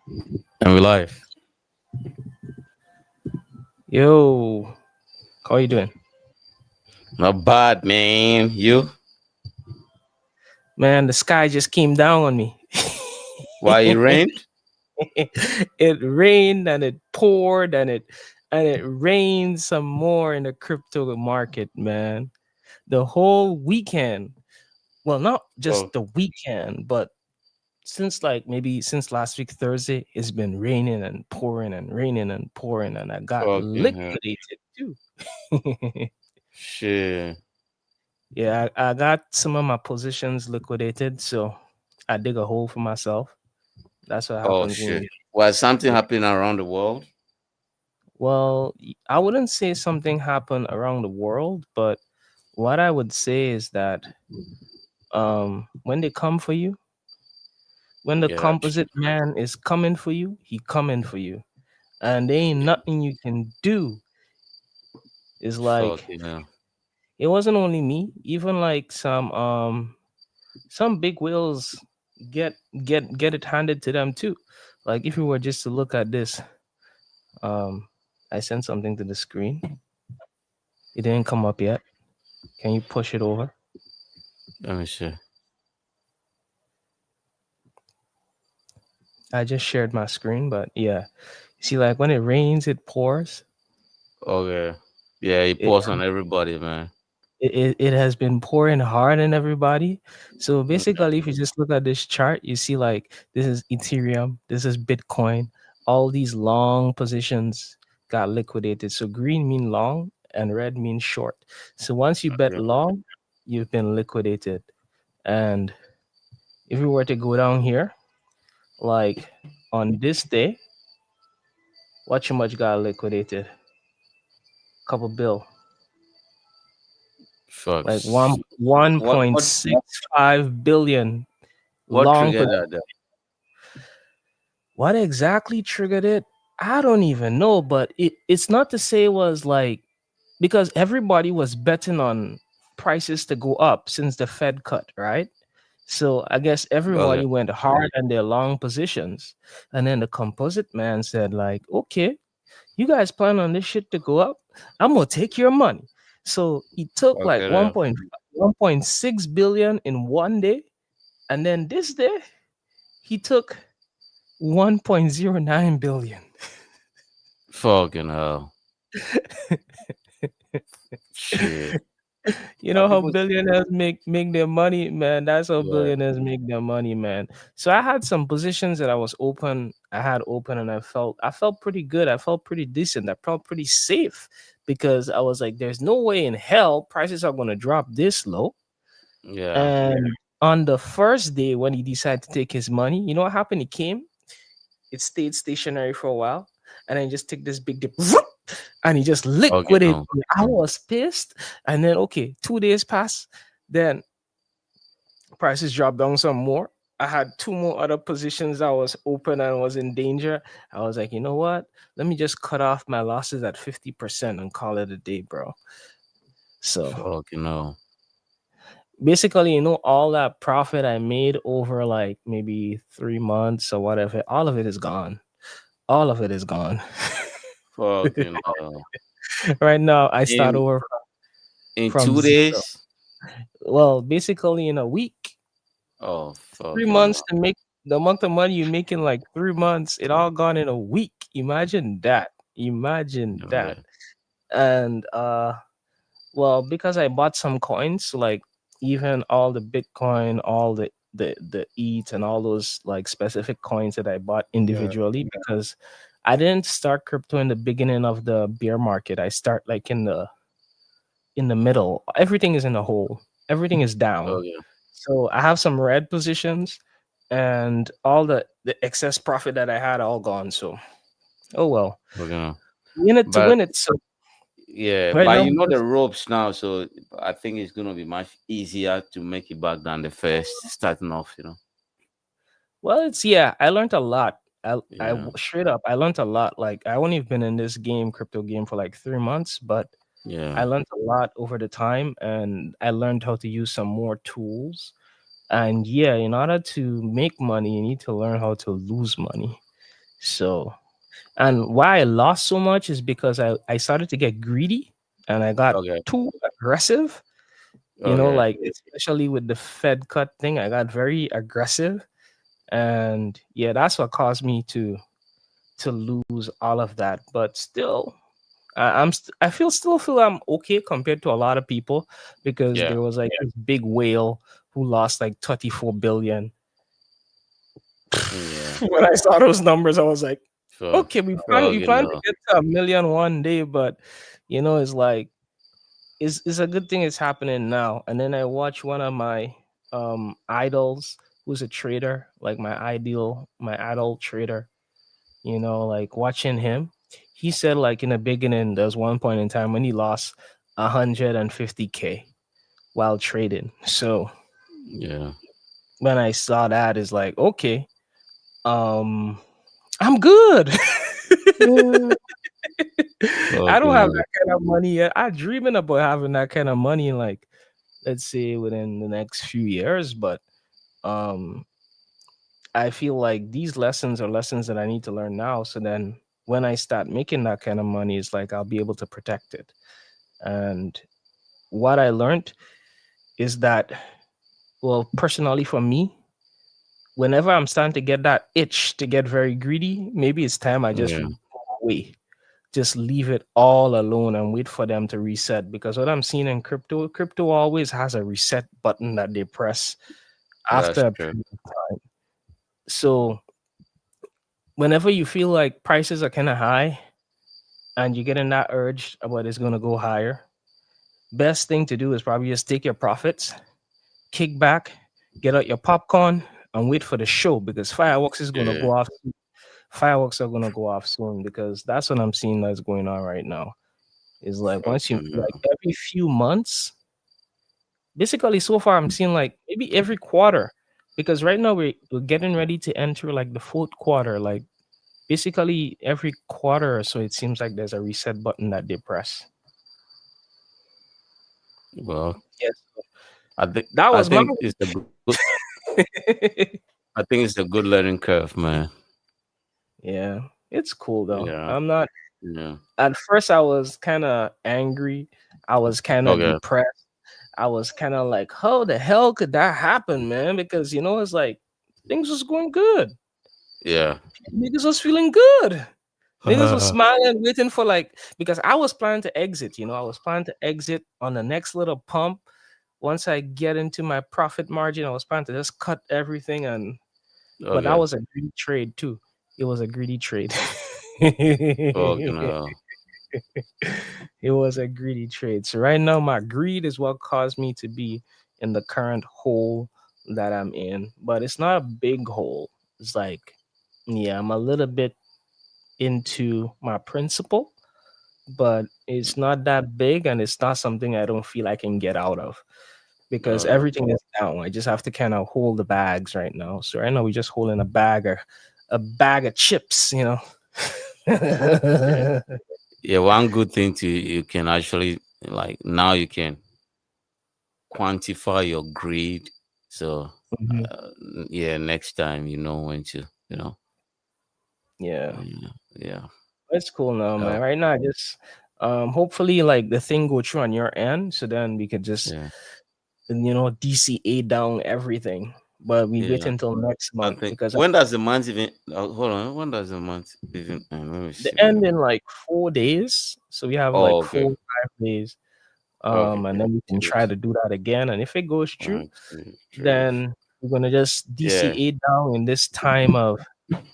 And we live. Yo, how you doing? Not bad, man. You? Man, the sky just came down on me. Why it rained? It rained and it poured and it rained some more in the crypto market, man. The whole weekend. Well, not just Oh, the weekend, but since like maybe since last week Thursday, it's been raining and pouring and raining and pouring, and I got fucking hell. liquidated too. Shit. Yeah, I got some of my positions liquidated, so I dig a hole for myself. That's what Oh, happens when shit. you. Was something Yeah. happening around the world? Well, I wouldn't say something happened around the world, but what I would say is that when they come for you, when the Yeah. composite man is coming for you, he coming for you, and there ain't nothing you can do. It's like Fucking hell. it wasn't only me, even like some big whales get get it handed to them too. Like if you were just to look at this, um, I sent something to the screen. It didn't come up yet. Can you push it over? Let me see. I just shared my screen, but yeah, see, like when it rains, it pours. Okay. Yeah, it It pours on everybody, man. it has been pouring hard on everybody. So Yeah. basically, if you just look at this chart, you see like this is Ethereum, this is Bitcoin. All these long positions got liquidated. So green mean long and red means short. So once you bet Okay. long, you've been liquidated. And if you were to go down here, like on this day, watch how much got liquidated. Couple bill, like Fucks. one What point what six five billion what long. triggered that? What exactly triggered it? I don't even know, but it's not to say it was like because everybody was betting on prices to go up since the Fed cut, right? So I guess Okay. everybody went hard on their long positions. And then the composite man said, like, okay, you guys plan on this shit to go up? I'm gonna take your money. So he took like Okay. Then. 1.6 billion in one day, and then this day he took 1.09 billion. Fucking hell. Shit. You know And how people. billionaires make their money, man. That's how Yeah. billionaires make their money, man. So I had some positions that I had open, and I felt pretty good. I felt pretty decent. I felt pretty safe because I was like, "There's no way in hell prices are gonna drop this low." Yeah. And on the first day when he decided to take his money, you know what happened? He came, it stayed stationary for a while, and then just took this big dip, and he just Okay. liquidated. No. I was pissed, and then okay, 2 days passed, then prices dropped down some more. I had two more other positions that was open and was in danger. I was like, you know what? Let me just cut off my losses at 50% and call it a day, bro. So Fucking no. basically, all that profit I made over like maybe 3 months or whatever, all of it is gone. All of it is gone. Fucking hell. Right now, I start In over in from 0. 2 days. Well, basically, in a week, Oh, 3 months fucking to make the amount of money you make in like 3 months, it all gone in a week. Imagine that. Imagine hell. that. Yeah. And well, because I bought some coins, like even all the Bitcoin, all the ETH and all those like specific coins that I bought Yeah. individually, because I didn't start crypto in the beginning of the bear market. I start like in the middle. Everything is in a hole. Everything is down. Okay. So I have some red positions, and all the excess profit that I had all gone. So oh well, Okay. win it to But win it. So yeah, right but now, you know the ropes now, so I think it's gonna be much easier to make it back than the first starting off. well, it's yeah. I learned a lot. Yeah. Straight up, I learned a lot. Like I only been in this game, crypto game, for like 3 months, but I Yeah. learned a lot over the time, and I learned how to use some more tools. And yeah, in order to make money, you need to learn how to lose money. So, and why I lost so much is because I started to get greedy and I got Okay. too aggressive. Okay. Like especially with the Fed cut thing, I got very aggressive, and yeah, that's what caused me to lose all of that. But still, I still feel I'm okay compared to a lot of people because Yeah. there was like this big whale who lost like 34 billion. Yeah. When I saw those numbers, I was like, So, okay, so we you plan to know. get to a million one day, but it's like it's a good thing it's happening now. And then I watch one of my idols who's a trader, like my idol trader, like watching him. He said like in the beginning, there's one point in time when he lost 150K while trading. So Yeah. when I saw that, it's like, okay, um, I'm good. Yeah. I don't Fucking have hell. that kind of money yet. I'm dreaming about having that kind of money, like let's say within the next few years. But um, I feel like these lessons are lessons that I need to learn now. So then when I start making that kind of money, it's like I'll be able to protect it. And what I learned is that, well, personally for me, whenever I'm starting to get that itch to get very greedy, maybe it's time I just Yeah. go away. Just leave it all alone and wait for them to reset. Because what I'm seeing in crypto always has a reset button that they press That's after a true. period of time. So whenever you feel like prices are kind of high and you're getting that urge about it's going to go higher, best thing to do is probably just take your profits, kick back, get out your popcorn, and wait for the show because fireworks is going to Yeah. go off. Fireworks are going to go off soon because that's what I'm seeing that's going on right now. Is like once you Fucking like hell. every few months, basically so far I'm seeing like maybe every quarter because right now we're getting ready to enter like the fourth quarter. Like basically every quarter or so, it seems like there's a reset button that they press. Well, Yes, I think that I was my think it's a good. I think it's a good learning curve, man. yeah. It's cool though. Yeah. I'm not. Yeah. At first, I was kind of angry. I was kind of Okay. depressed. I was kind of like, how the hell could that happen, man? Because it's like things was going good. Yeah. Niggas was feeling good. Niggas was smiling, waiting for like because I was planning to exit. I was planning to exit on the next little pump. Once I get into my profit margin, I was planning to just cut everything but that Okay. was a greedy trade too. It was a greedy trade. Fucking It hell. was a greedy trade. So right now, my greed is what caused me to be in the current hole that I'm in. But it's not a big hole. It's like, yeah, I'm a little bit into my principle, but it's not that big and it's not something I don't feel I can get out of because Uh, everything is down. I just have to kind of hold the bags right now. So right now we're just holding a bag of chips. yeah. Yeah. One good thing to you can actually like now you can quantify your greed. So, Mhm. uh, yeah, next time you know when to, you know. Yeah, Yeah. Yeah. it's cool now, Oh, man. Right now, I just hopefully like the thing go through on your end, so then we could just yeah. DCA down everything. But we wait Yeah. until next I month think because when does the month even? Hold on. When does the month even end? Let me the see. end in like 4 days, so we have like Oh, okay. 4 or 5 days. Okay. And then we can try Yes. to do that again. And if it goes through, 1, 2, 3. then we're gonna just Yeah. DCA down in this time of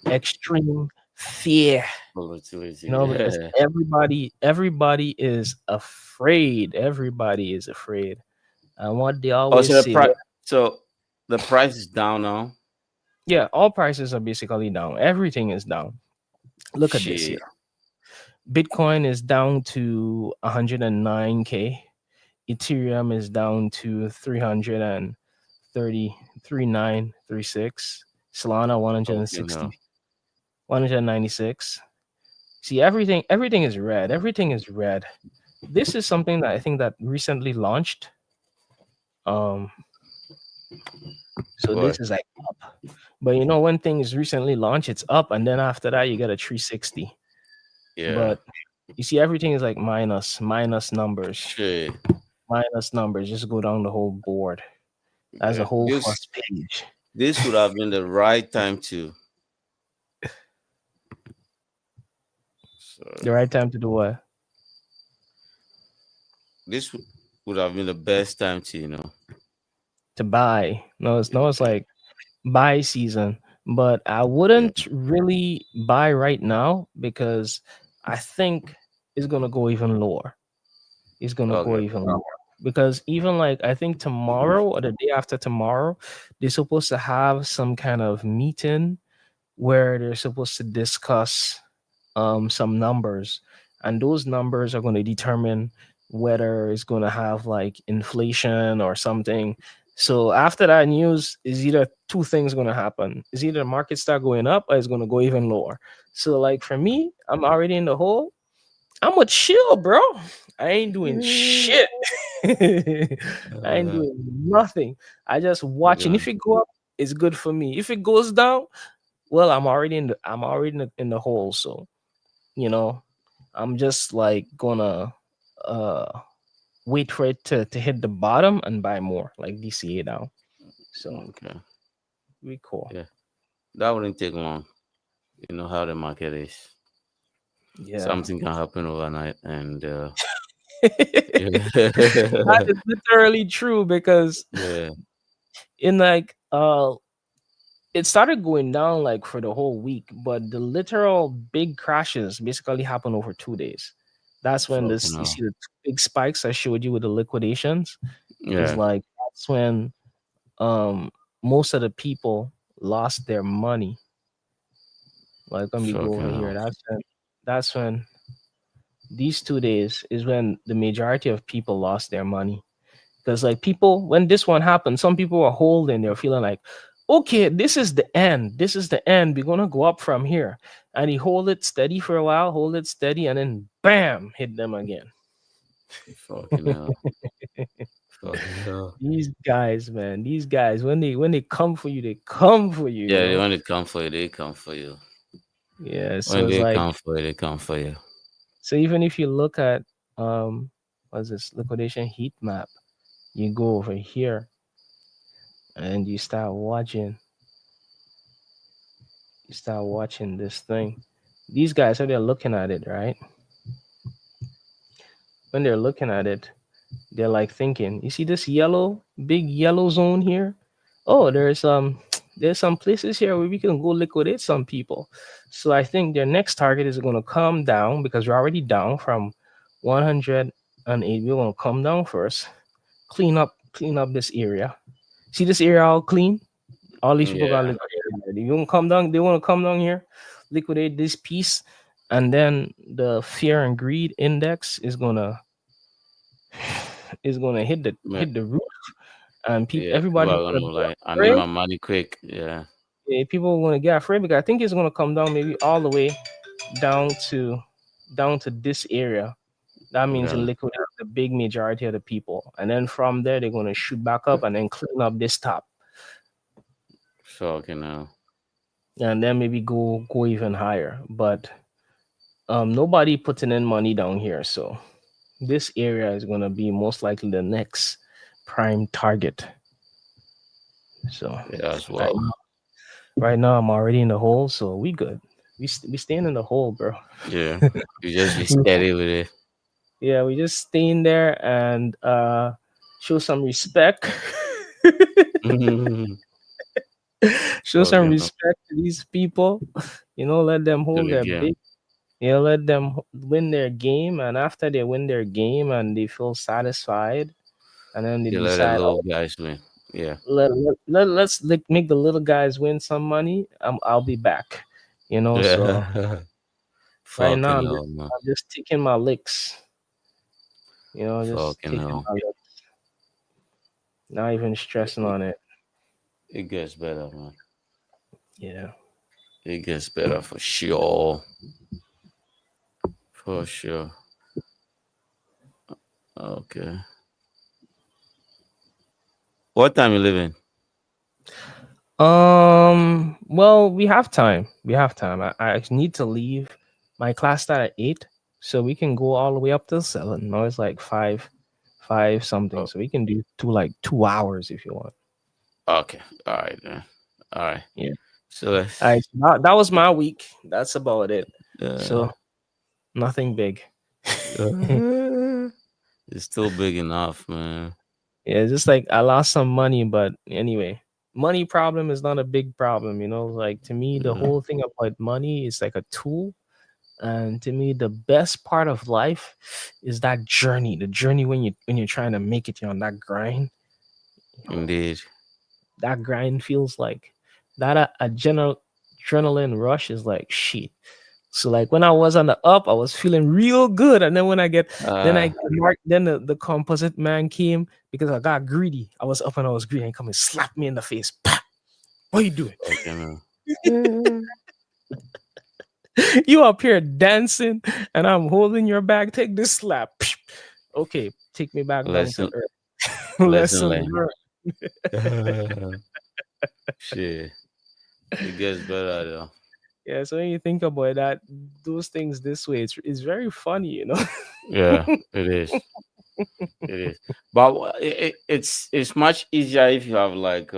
extreme fear. Volatility. Because Yeah. everybody is afraid. Everybody is afraid. And what they Oh, so always the say, price. So the price is down now. yeah, all prices are basically down. Everything is down. Look at this here. Shit. Bitcoin is down to 109K. Ethereum is down to 333,936. Solana Okay. No. 196. See, everything is red. Everything is red. This is something that I think that recently launched. Um, So Boy. this is like up. But when things recently launch, it's up, and then after that you get a 360. Yeah. But you see, everything is like minus numbers, Shit. minus numbers. Just go down the whole board. That's a Yeah. whole This first page. this would have been the right time to. The Sorry. right time to do what? Would have been the best time to, To buy. No, it's yeah, like buy season. But I yeah. wouldn't really buy right now because I think it's gonna go even lower. It's gonna go Okay. even lower. Because even like I think tomorrow or the day after tomorrow, they're supposed to have some kind of meeting where they're supposed to discuss some numbers, and those numbers are going to determine whether it's going to have like inflation or something. So after that news, is either two things going to happen: is either the market start going up or it's going to go even lower. So like for me, I'm already in the hole. I'm a chill, bro. I ain't doing shit. I ain't Uh, doing nothing. I just watching. okay. If it go up, it's good for me. If it goes down, well, I'm already in the hole. So you know, I'm just like gonna uh wait for it to hit the bottom and buy more, like DCA now. So Okay. we cool. Yeah. That wouldn't take long. You know how the market is. Yeah. Something can happen overnight, and That yeah. is literally true because Yeah. in like it started going down like for the whole week, but the literal big crashes basically happen over 2 days. That's when Fucking this you hell. see the two big spikes I showed you with the liquidations. Is Yeah. like that's when um most of the people lost their money. Like let me go Fucking over here. hell. That's when these 2 days is when the majority of people lost their money. Because like people, when this one happened, some people were holding, they're feeling like, okay, this is the end. This is the end. We're gonna go up from here. And he hold it steady for a while, hold it steady, and then bam, hit them again. Fucking hell. Fucking hell. These guys, man, these guys, when they come for you, they come for you, you Yeah, know. when they come for you, they come for you. Yeah, so When it's they like come for you, they come for you. so even if you look at what's this liquidation heat map, you go over here and you start watching this thing. These guys, so they're looking at it, right? When they're looking at it, they're like thinking, you see this big yellow zone here? Oh, there's some places here where we can go liquidate some people. So I think their next target is going to come down because we're already down from 108. We're going to come down first, clean up this area. See this area all clean? All these people got Yeah. liquidated. You want to come down? They want to come down here, liquidate this piece, and then the fear and greed index is gonna Man, hit the roof, and yeah. People everybody are gonna gonna get like, I need afraid. my money quick. Yeah. People gonna get afraid because I think it's gonna come down maybe all the way down to this area. That means it Yeah. liquidate the big majority of the people, and then from there they're gonna shoot back up and then clean up this top, Fucking hell. and then maybe go even higher. But nobody putting in money down here, so this area is gonna be most likely the next prime target. So Yeah, as right, well. right now I'm already in the hole, so we good. We staying in the hole, bro. Yeah. You just be steady with it. Yeah, we just staying there and show some respect. Show some Fucking hell. respect to these people. Let them To hold the their game. big. Let them win their game, and after they win their game and they feel satisfied, and then they You let the decide, little oh, guys win. Yeah. let's like make the little guys win some money. I'll be back. So Yeah. right now Fucking hell, man. I'm just taking my licks. Just Fucking taking hell. my licks, not even stressing It, on it. it gets better, man. Yeah. It gets better for sure. For sure. Okay. What time you living? Well, we have time. We have time. I need to leave. My class start at 8, so we can go all the way up till 7. No, it's like 5 something. Oh, So we can do like 2 hours if you want. okay. All right then. All right. Yeah. So All right. let's. That was my week. That's about it. Uh, So nothing big. uh, it's still big enough, man. Yeah, just like I lost some money, but anyway, money problem is not a big problem, Like to me, the Mm, whole thing about money is like a tool. And to me, the best part of life is that journey. The journey when you're trying to make it, you're on that grind. You know, indeed. that grind feels like that a general adrenaline rush is like shit. So like when I was on the up, I was feeling real good. And then when I get then I Uh, get marked, then the composite man came because I got greedy. I was up and I was greedy and come and slap me in the face. Pah! What you doing? okay, man. Mm, You up here dancing and I'm holding your bag. Take this slap. Okay, take me back down to lesson, earth. lesson Lesson learned. learned. Shit, it gets better though. Yeah, so when you think about that, those things this way, it's very funny. Yeah, it is. It is. But it's much easier if you have like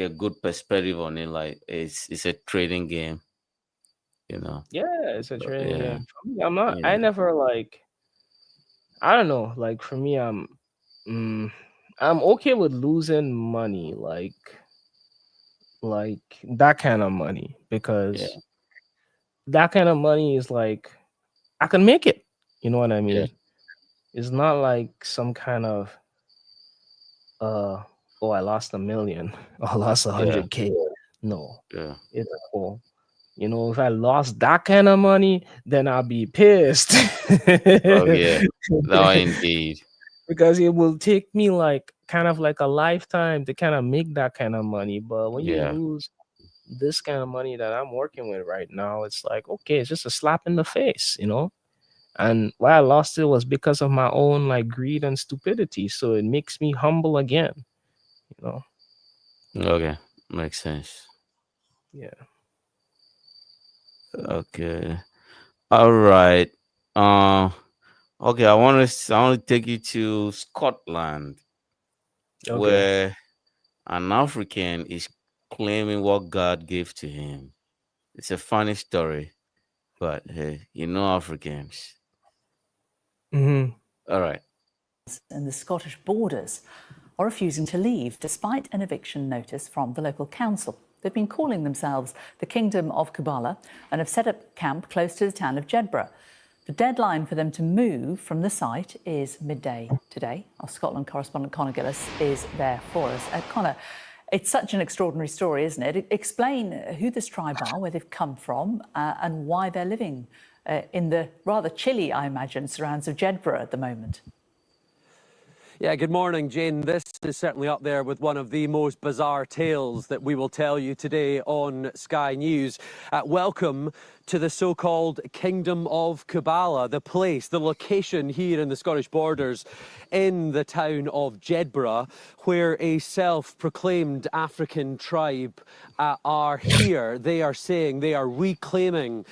a good perspective on it. Like it's a trading game, you know. Yeah, it's a So, training yeah, game. For me, I'm not. you I know. never like. I don't know. Like for me, mm, I'm okay with losing money, like that kind of money, Yeah, because that kind of money is like I can make it. You know what I yeah, mean? It's not like some kind of uh oh, I lost 1 million or I lost a yeah, 100K. No, yeah. it's cool. If I lost that kind of money, then I'll be pissed. Oh yeah, no, indeed. Because it will take me like kind of like a lifetime to kind of make that kind of money. But when you Yeah, lose this kind of money that I'm working with right now, it's like, okay, it's just a slap in the face. And why I lost it was because of my own like greed and stupidity. So it makes me humble again, you know. okay, makes sense. Yeah. Okay, all right. Uh, okay. I want to take you to Scotland, Okay. where an African is claiming what God gave to him. It's a funny story, but hey, Africans. Hmm. All right. And the Scottish borders are refusing to leave despite an eviction notice from the local council. They've been calling themselves the Kingdom of Kabbalah and have set up camp close to the town of Jedburgh. The deadline for them to move from the site is midday today. Our Scotland correspondent Conor Gillis is there for us. Conor, it's such an extraordinary story, isn't it? Explain who this tribe are, where they've come from, and why they're living in the rather chilly, I imagine, surrounds of Jedburgh at the moment. Yeah, good morning, Jane. This is certainly up there with one of the most bizarre tales that we will tell you today on Sky News. Welcome to the so-called Kingdom of Kabbalah, the place, the location here in the Scottish borders in the town of Jedburgh, where a self-proclaimed African tribe are here. They are saying they are reclaiming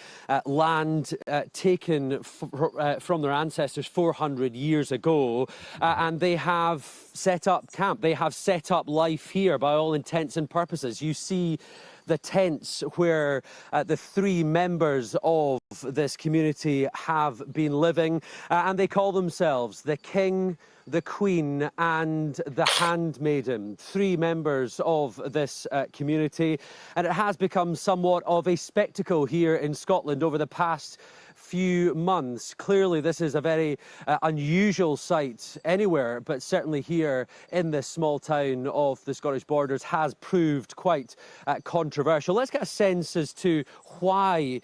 land taken from their ancestors 400 years ago, and they have set up camp. They have set up life here by all intents and purposes. You see the tents where the 3 members of this community have been living, and they call themselves the King, the Queen and the Handmaiden, 3 members of this community. And it has become somewhat of a spectacle here in Scotland over the past few months. Clearly, this is a very unusual sight anywhere, but certainly here in this small town of the Scottish borders has proved quite controversial. Let's get a sense as to why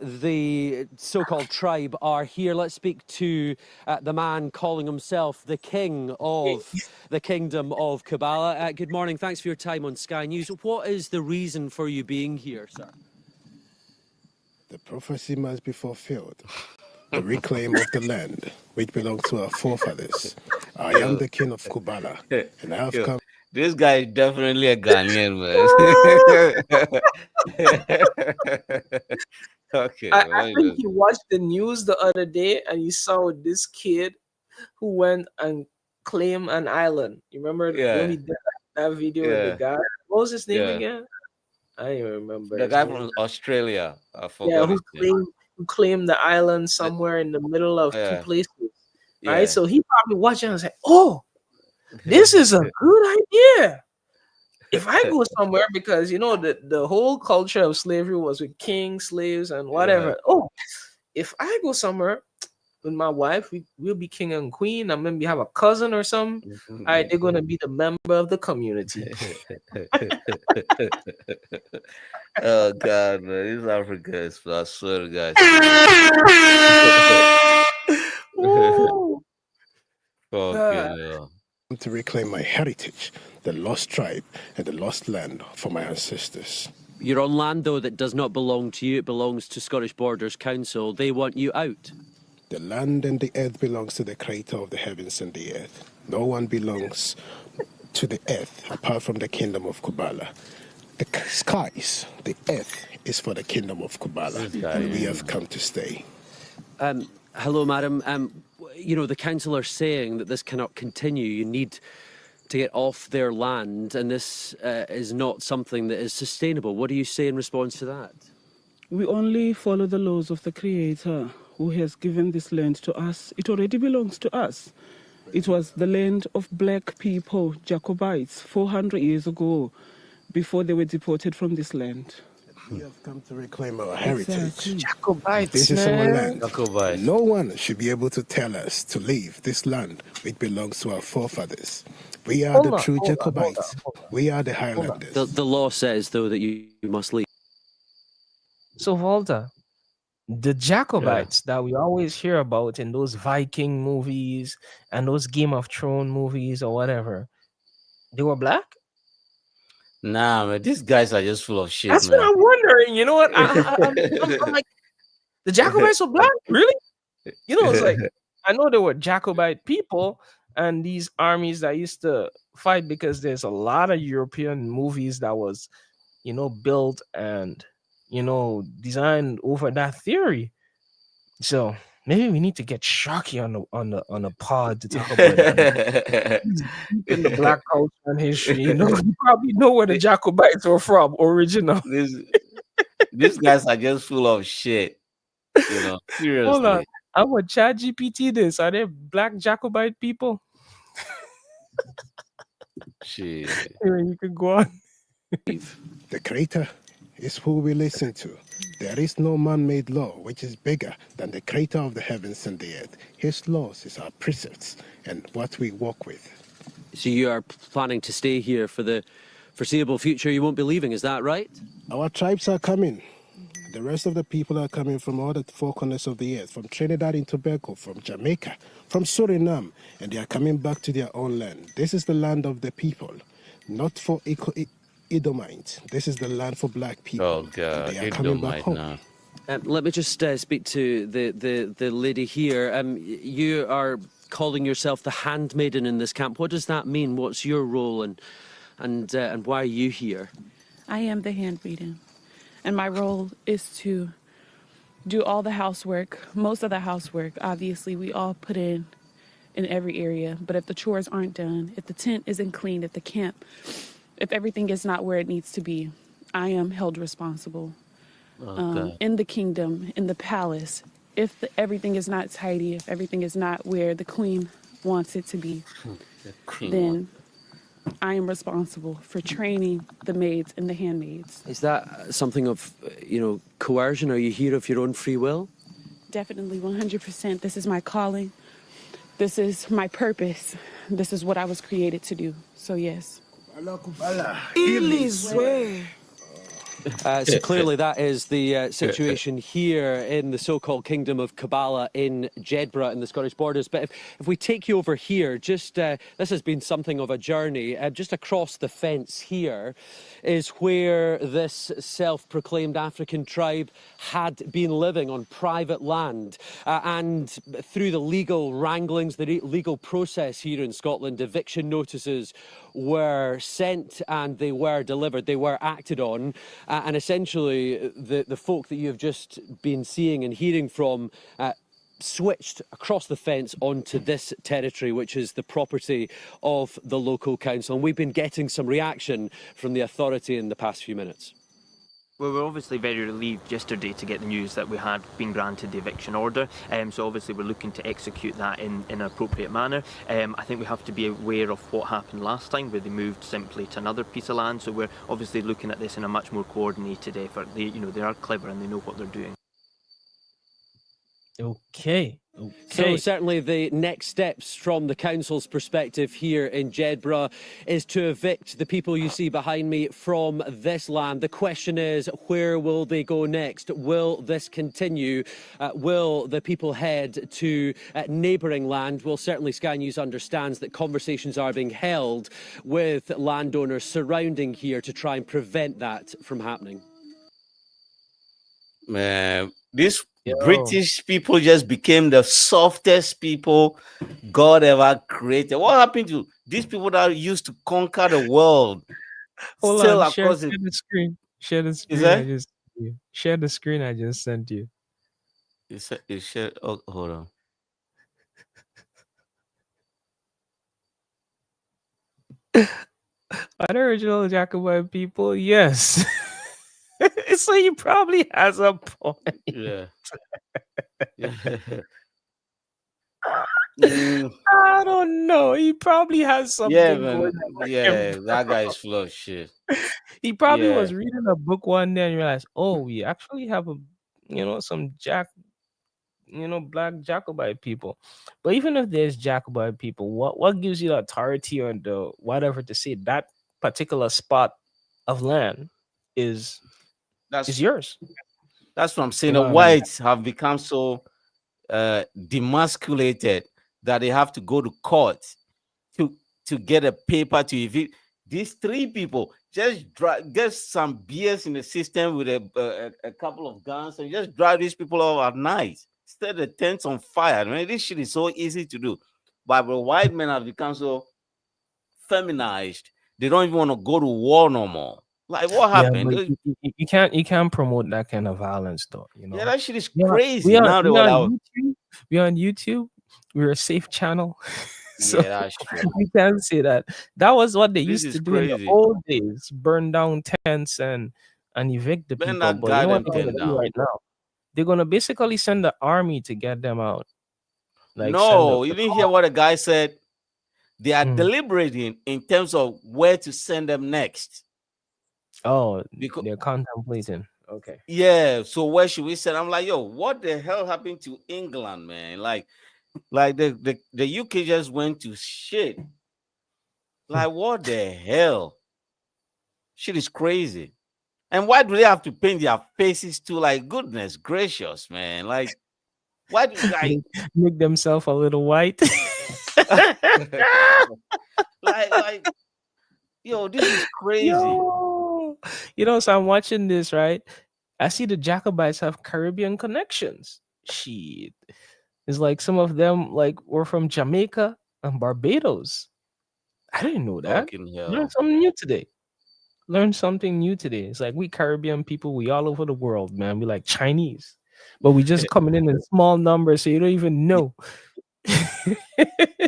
the so-called tribe are here. Let's speak to the man calling himself the King of the Kingdom of Kabbalah. Good morning. Thanks for your time on Sky News. What is the reason for you being here, sir? The prophecy must be fulfilled. The reclaim of the land, which belongs to our forefathers. I am the king of Kubala, and I have Yo, come. this guy is definitely a Ghanaian, man. Okay, I think he watched the news the other day and he saw this kid who went and claimed an island. You remember when yeah, we did that video with the yeah, guy? What was his name yeah. again? I don't even remember The his guy name. from Australia, I Yeah, forgot his name. who claimed the island Uh, somewhere in the middle of two Yeah, places. Right? yeah. So he probably watching and say, "Oh, this is a good idea. If I go somewhere, because you know the whole culture of slavery was with kings, slaves, and Yeah. whatever. Oh, if I go somewhere with my wife, we'll be king and queen, and maybe have a cousin or something. All right, they're gonna be the member of the community." Oh God, man, these Africans, I swear to God. Ooh. Fucking hell. To reclaim my heritage, the lost tribe, and the lost land for my ancestors. You're on land, though, that does not belong to you. It belongs to Scottish Borders Council. They want you out. The land and the earth belongs to the creator of the heavens and the earth. No one belongs to the earth apart from the kingdom of Kubala. The skies, the earth is for the kingdom of Kubala, This guy, and we yeah. have come to stay. Hello, madam. You know, the council are saying that this cannot continue. You need to get off their land, and this is not something that is sustainable. What do you say in response to that? We only follow the laws of the Creator who has given this land to us. It already belongs to us. It was the land of black people, Jacobites, 400 years ago, before they were deported from this land. We have come to reclaim our heritage. Exactly. Jacobites, This is our man. land. Jacobites. No one should be able to tell us to leave this land which belongs to our forefathers. We are the true Jacobites. We are the Highlanders. The law says, though, that you must leave. So Volta, the Jacobites that we always hear about in those Viking movies and those Game of Thrones movies or whatever, they were black? Nah, man, these guys are just full of shit, That's man. what I'm wondering. You know what? I'm like, the Jacobites were black? Really? You know, it's like, I know there were Jacobite people and these armies that used to fight, because there's a lot of European movies that was, you know, built and, you know, designed over that theory. So maybe we need to get Sharky on the pod to talk about that. He's deep in the black culture and history. You know, you probably know where the Jacobites were from original. These guys are just full of shit. You know, Hold on. seriously. I would chat GPT this. Are there black Jacobite people? Shit. Anyway, you can go on. The Creator is who we listen to. There is no man-made law which is bigger than the Creator of the heavens and the earth. His laws is our precepts and what we walk with. So you are planning to stay here for the foreseeable future. You won't be leaving, is that right? Our tribes are coming. The rest of the people are coming from all the four corners of the earth, from Trinidad and Tobago, from Jamaica, from Suriname, and they are coming back to their own land. This is the land of the people, not for Edomites. This is the land for black people. Oh God, and they are it coming don't back mind home. now. Let me just speak to the lady here. You are calling yourself the handmaiden in this camp. What does that mean? What's your role, and why are you here? I am the handmaiden, and my role is to do all the housework, most of the housework. Obviously, we all put in every area, but if the chores aren't done, if the tent isn't clean, if the camp, if everything is not where it needs to be, I am held responsible. In the kingdom, in the palace, if everything is not tidy, if everything is not where the queen wants it to be, then I am responsible for training the maids and the handmaids. Is that something of, coercion? Are you here of your own free will? Definitely, 100%. This is my calling. This is my purpose. This is what I was created to do. So yes. So clearly that is the situation here in the so-called Kingdom of Kabbalah in Jedburgh in the Scottish borders. But if we take you over here, just this has been something of a journey. Just across the fence here is where this self-proclaimed African tribe had been living on private land. And through the legal wranglings, the legal process here in Scotland, eviction notices were sent and they were delivered, they were acted on, and essentially the folk that you have just been seeing and hearing from switched across the fence onto this territory, which is the property of the local council. And we've been getting some reaction from the authority in the past few minutes. Well, we're obviously very relieved yesterday to get the news that we had been granted the eviction order. So obviously we're looking to execute that in an appropriate manner. I think we have to be aware of what happened last time, where they moved simply to another piece of land. So we're obviously looking at this in a much more coordinated effort. They are clever and they know what they're doing. Okay. So certainly the next steps from the council's perspective here in Jedburgh is to evict the people you see behind me from this land. The question is, where will they go next? Will this continue? Will the people head to neighbouring land? Well, certainly Sky News understands that conversations are being held with landowners surrounding here to try and prevent that from happening. Man, these British people just became the softest people God ever created. What happened to these people that used to conquer the world? Hold Still on, share across the screen. Share the screen. Share the screen I just sent you. Oh, hold on. Are the original Jacobite people? Yes. So he probably has a point. Yeah. I don't know. He probably has something going on. Yeah, that guy is full of shit. He probably was reading a book one day and realized, oh, we actually have some black Jacobite people. But even if there's Jacobite people, what gives you the authority or the whatever to say that particular spot of land is yours? That's what I'm saying. The whites have become so demasculated that they have to go to court to get a paper to evict. These three people just get some BS in the system with a couple of guns and just drive these people off at night. Set the tents on fire. I mean, this shit is so easy to do. But the white men have become so feminized, they don't even want to go to war no more. Like, what happened? Yeah, you can't promote that kind of violence, though. Yeah, that shit is crazy. We on YouTube. We're a safe channel. So yeah, that's true. We can't say that. That was what they used to do in the old days: burn down tents and evict the people. But you know what they're gonna do right now? They're gonna basically send the army to get them out. Like, no, you didn't hear what the guy said. They are deliberating in terms of where to send them next. Oh, because they're contemplating. Okay. Yeah. So where should we send? I'm like, yo, what the hell happened to England, man? Like the UK just went to shit. Like, what the hell? Shit is crazy. And why do they have to paint their faces too? Like, goodness gracious, man. Like, why do they make themselves a little white? like, yo, this is crazy. Yo. So I'm watching this, right? I see the Jacobites have Caribbean connections. Shit. It's like some of them were from Jamaica and Barbados. I didn't know that. Learned something new today. It's like we Caribbean people, we all over the world, man. We like Chinese. But we just coming in small numbers, so you don't even know.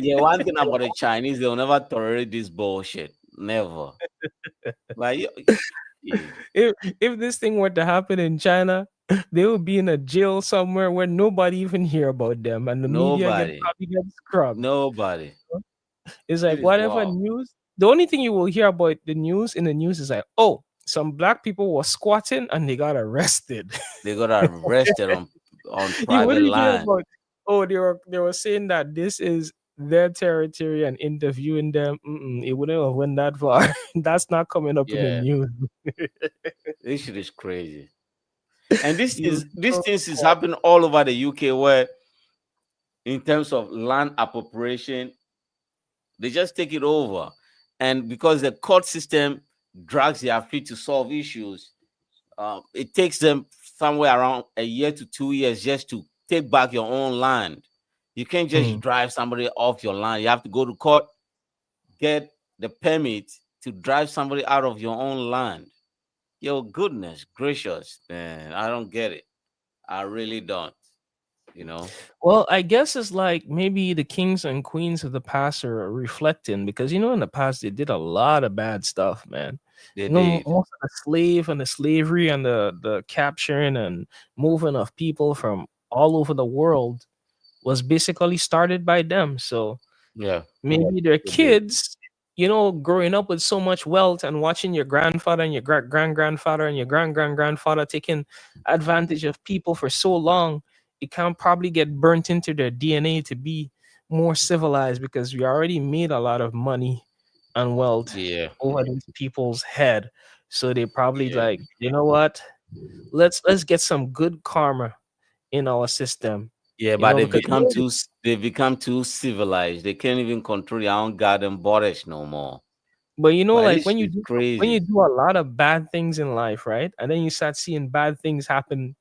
Yeah, one thing about the Chinese, they'll never tolerate this bullshit. Never. Like, if this thing were to happen in China, they would be in a jail somewhere where nobody even hear about them, and the media probably get scrubbed. Nobody. It's like whatever news. The only thing you will hear about in the news is like, oh, some black people were squatting and they got arrested. They got arrested on private land. They were saying that this is their territory and interviewing them. It wouldn't have went that far. That's not coming up in the news. This shit is crazy. And this You things is happening all over the UK, where in terms of land appropriation, they just take it over. And because the court system drags their feet to solve issues, it takes them somewhere around a year to 2 years just to take back your own land. You can't just drive somebody off your land. You have to go to court, get the permit to drive somebody out of your own land. Yo, goodness gracious, man. I don't get it. I really don't. You know? Well, I guess it's like maybe the kings and queens of the past are reflecting, because in the past they did a lot of bad stuff, man. They did. Most of the slave and the slavery and the capturing and moving of people from all over the world was basically started by them. So Yeah. maybe their They did. kids, growing up with so much wealth and watching your grandfather and your great-grand-grandfather and your grand-grand-grandfather taking advantage of people for so long, it can probably get burnt into their DNA to be more civilized, because we already made a lot of money and wealth Yeah. over these people's head. So they probably Yeah. like, you know what? Let's get some good karma in our system. Yeah, but Because they've become too civilized. They can't even control their own garden borders no more. But Like like this when you is do crazy. a lot of bad things in life, right? And then you start seeing bad things happening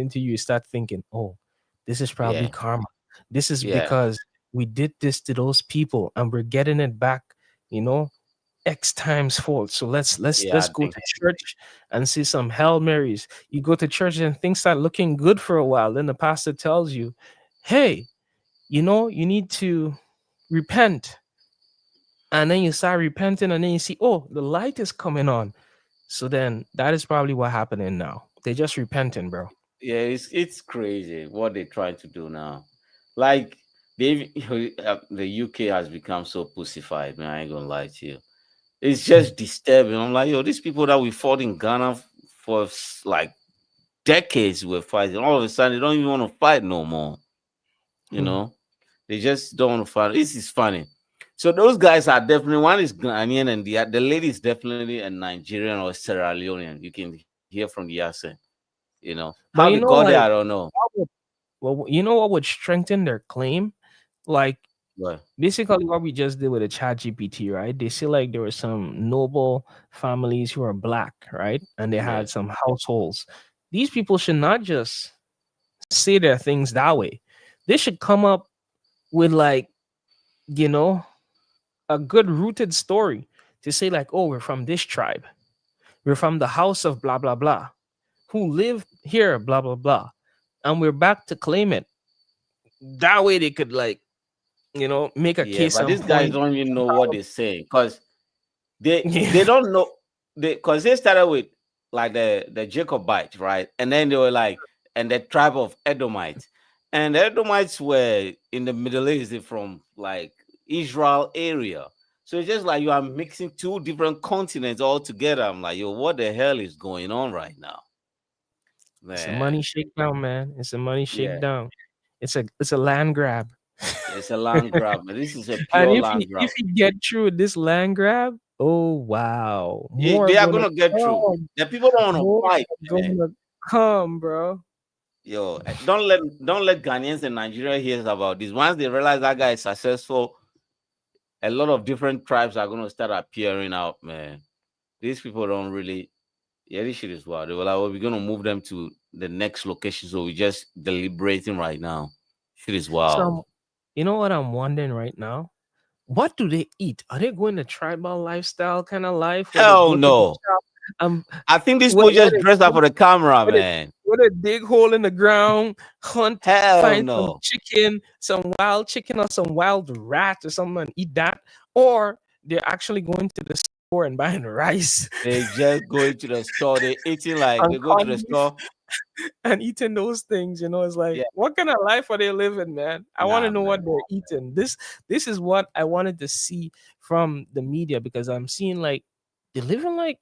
to you, you start thinking, oh, this is probably Yeah. karma. This is Yeah. because we did this to those people and we're getting it back, X times fold. So let's Yeah, I go think to church and see some Hail Marys. You go to church and things start looking good for a while. Then the pastor tells you, hey, you need to repent. And then you start repenting, and then you see, oh, the light is coming on. So then that is probably what happening now. They're just repenting, bro. yeah, it's crazy what they're trying to do now. Like they the UK has become so pussified, man. I ain't gonna lie to you. It's just disturbing. I'm like, yo, these people that we fought in Ghana for like decades were fighting. All of a sudden, they don't even want to fight no more. You know, they just don't want to fight. This is funny. So those guys are definitely, one is Ghanaian and the lady is definitely a Nigerian or Sierra Leonean. You can hear from the accent. How But they got there, I like, don't know. well, you know what would strengthen their claim? Like, But basically what we just did with the chat GPT, right? They say like there were some noble families who are black, right? And they yeah, had some households. These people should not just say their things that way. They should come up with like, you know, a good rooted story to say like, oh, we're from this tribe. We're from the house of blah blah blah, who live here, blah blah blah. And we're back to claim it. That way they could like, make a yeah. case But on these guys point. don't even know what they're saying because they Yeah. don't know because they started with like the Jacobites, right? And then they were like, and the tribe of Edomites, and the Edomites were in the Middle East. They're from like Israel area. So it's just like you are mixing two different continents all together. I'm like, yo, what the hell is going on right now, It's a man? money shakedown, man. It's a money Yeah, shakedown. It's a land grab. it's a land grab, man. This is a And pure land if grab. he get through this land grab, oh wow. More They are gonna gonna get through. come. The people don't want to More fight, man. gonna come, bro. Yo, don't let Ghanaians and Nigeria hear about this. Once they realize that guy is successful, a lot of different tribes are gonna start appearing out, man. These people don't really. Yeah, this shit is wild. They were like, well, we're gonna move them to the next location, so we're just deliberating right now. Shit is wild. So you know what I'm wondering right now? What do they eat? Are they going to tribal lifestyle kind of life where they Hell go to the no. shop and I think these where, people where just they dress up for the camera, where they man. where they dig hole in the ground, hunt, Hell find some no. chicken, some wild chicken or some wild rat or something and eat that? Or they're actually going to the store and buying rice They just go to the store. They eating like and they go to corned the beef store. and eating those things. It's like, Yeah, what kind of life are they living, man? I want to nah, know what man. they're eating. This is what I wanted to see from the media, because I'm seeing like they live in like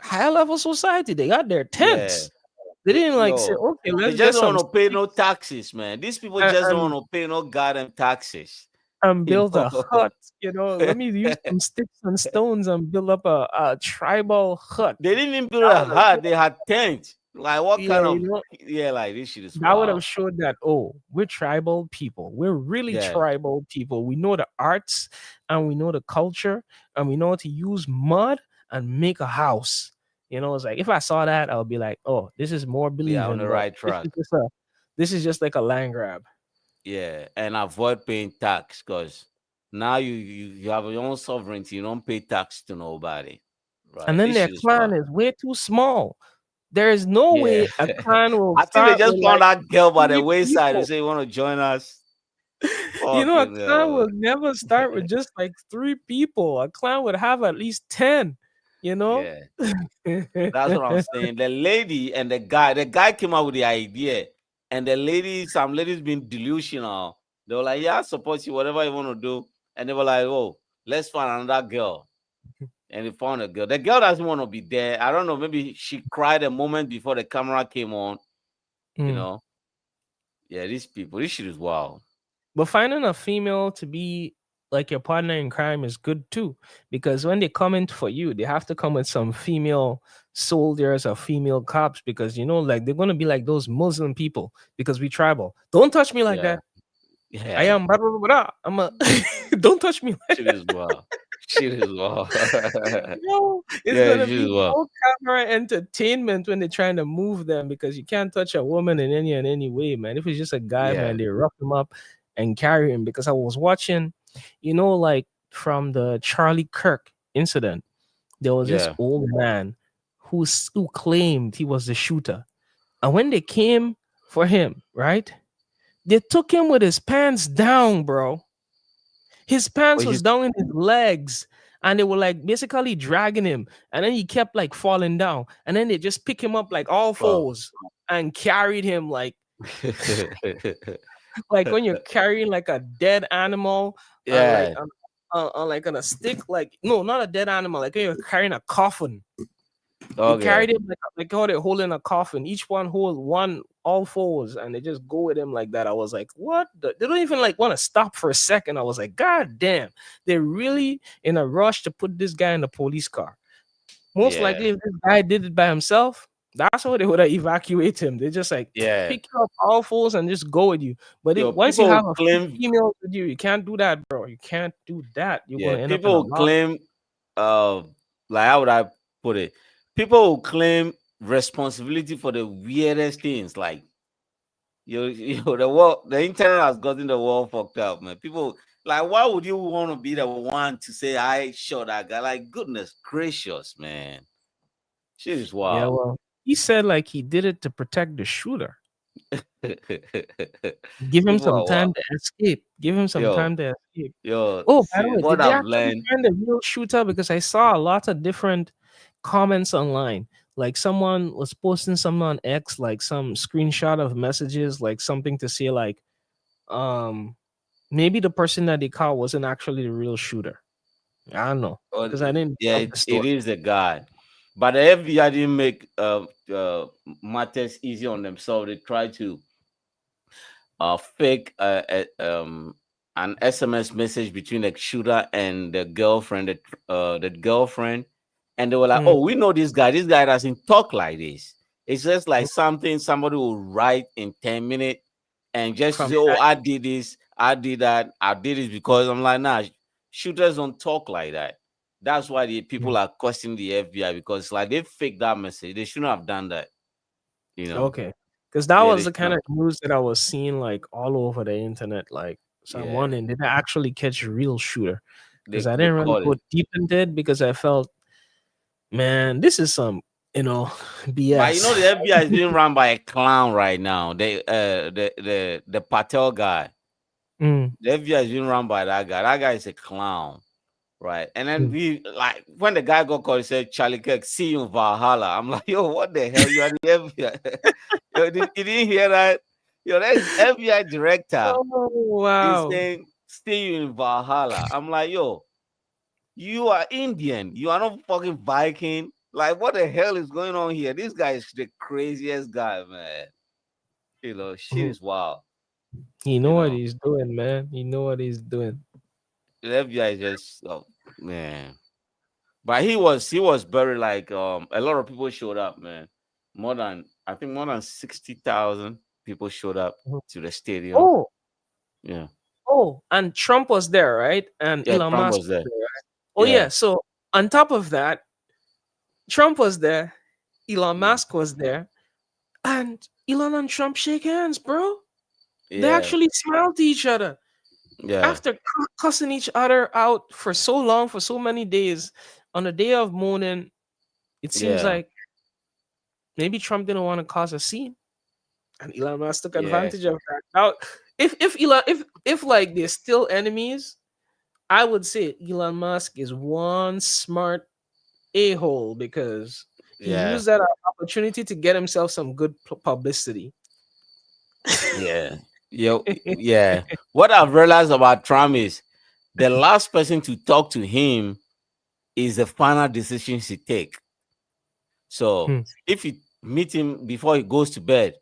higher level society. They got their Yeah. tents. They didn't like say, Yo, okay, they let's just get don't some want to pay steak no taxes, man. These people and, just don't and want to pay no goddamn taxes. and You build a know? hut. Let me use some sticks and stones and build up a tribal hut. They didn't even build That a would have, hut. They had tents. Like what yeah, kind of like this shit is that would wild. have showed that, oh, we're tribal people. We're really Yeah. tribal people. We know the arts and we know the culture and we know how to use mud and make a house. It's like if I saw that, I would be like, oh, this is more We are on believing, the but right track. this is just like a land grab. Yeah. And avoid paying tax because now you have your own sovereignty. You don't pay tax to nobody. And Right. then This their shit is clan wild. is way too small. There is no Yeah. way a clan will I think they start with just found like that girl by the 3 wayside and people. say you want to join us. A Fucking clan hell. will never start with just like 3 people. A clan would have at least 10, you know? Yeah. That's what I'm saying. The guy came out with the idea, and some ladies been delusional. They were like, "Yeah, I support you, whatever you want to do." And they were like, "Oh, let's find another girl." And they found a girl. The girl doesn't want to be there. I don't know. Maybe she cried a moment before the camera came on. You Mm. know? Yeah, these people, this shit is wild. But finding a female to be like your partner in crime is good too, because when they come in for you, they have to come with some female soldiers or female cops, because like they're gonna be like those Muslim people because we tribal. Don't touch me like Yeah, that. I yeah. am blah, blah, blah, blah. I'm a don't touch me like Shit is wild. Shit is wild. it's Yeah, gonna shit is be wild. no camera entertainment when they're trying to move them, because you can't touch a woman in any way, man. If it's just a guy, Yeah, man, they rough him up and carry him. Because I was watching, like from the Charlie Kirk incident, there was this yeah. old man who claimed he was the shooter. And when they came for him, right? They took him with his pants down, bro. His But pants was he's down in his legs, and they were like basically dragging him, and then he kept like falling down, and then they just pick him up like all well. fours and carried him like when you're carrying like a dead animal on like Yeah. on like on a stick, like no, not a dead animal, like when you're carrying a coffin. They Okay. carried him like how they're holding a coffin. Each one hold one all fours, and they just go with him like that. I was like, what? They don't even like want to stop for a second. I was like, God damn, they're really in a rush to put this guy in the police car. Most Yeah. likely, if this guy did it by himself, that's how they would have evacuated him. They just like Yeah. pick you up all fours and just go with you. But Yo, once you people have who a few claim, females with you, you can't do that, bro. You can't do that. You're yeah, gonna end up in a people who lot. claim, uh, like how would I put it? People who claim responsibility for the weirdest things, like the world, the internet has gotten the world fucked up, man. People like, why would you want to be the one to say I shot that guy? Like, goodness gracious, man, shit is Yeah, wild. well, he said like he did it to protect the shooter. Give him People some are wild. time to escape. Give him some Yo, time to escape. yo, Oh, by the see way, what did they I've actually learned. find the real shooter? Because I saw a lot of different comments online. Like someone was posting something on X, like some screenshot of messages, like something to say like, maybe the person that they caught wasn't actually the real shooter. I don't know, Or, because I didn't yeah, up the it story. is a guy. But the FBI didn't make matters easy on themselves. They tried to fake an SMS message between the shooter and the girlfriend, the girlfriend, and they were like, Mm, "Oh, we know this guy. This guy doesn't talk like this. It's just like something somebody will write in 10 minutes and just from say, "Oh, chat. I did this, I did that, I did this because I'm like, nah, shooters don't talk like that." That's why the people Mm, are questioning the FBI because like they faked that message. They shouldn't have done that. You know? Okay, because that Yeah, was they the shouldn't kind have. of news that I was seeing like all over the internet. Like, so I'm Yeah, wondering, did I actually catch a real shooter? Because I they didn't really caught go it. deep into it, because I felt, man, this is some, But you know the BS. FBI is being run by a clown right now. The Patel guy. Mm, The FBI is being run by that guy. That guy is a clown, right? And then mm. we like when the guy got called, he said, "Charlie Kirk, see you in Valhalla." I'm like, yo, what the hell? You are the FBI. Yo, you didn't hear that? Yo, that's FBI director. Oh He's wow! saying, "See you in Valhalla." I'm like, yo, you are Indian. You are not fucking Viking. Like, what the hell is going on here? This guy is the craziest guy, man. Shit Mhm. is wild. He You know what know, he's doing, man. He know what he's doing. The FBI just man. But he was very like a lot of people showed up, man. More than 60,000 people showed up Mhm. to the stadium. Oh, Yeah. and Trump was there, right? And Yeah, Elon Trump Musk was was there. there, right? Oh yeah. Yeah. So on top of that, Trump was there, Elon Mm. Musk was there, and Elon and Trump shake hands, bro. They Yeah. actually smiled to each other Yeah. after cussing each other out for so long, for so many days. On the day of mourning, it seems Yeah. like maybe Trump didn't want to cause a scene, and Elon Musk took Yeah. advantage of that. Now, if Elon, if like they're still enemies, I would say Elon Musk is one smart a hole because he Yeah. used that opportunity to get himself some good publicity. Yeah. Yeah. What I've realized about Trump is the last person to talk to him is the final decisions he take. So Hmm. if you meet him before he goes to bed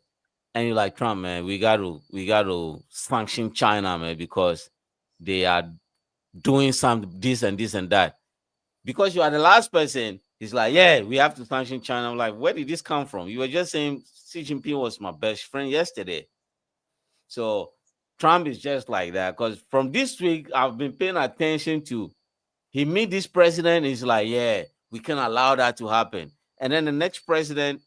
and you're like, Trump, man, we got to sanction China, man, because they are doing some this and this and that. Because you are the last person, he's like, yeah, we have to sanction China. I'm like, where did this come from? You were just saying Xi Jinping was my best friend yesterday. So Trump is just like that. Because from this week, I've been paying attention to he meet this president, he's like, yeah, we can allow that to happen. And then the next president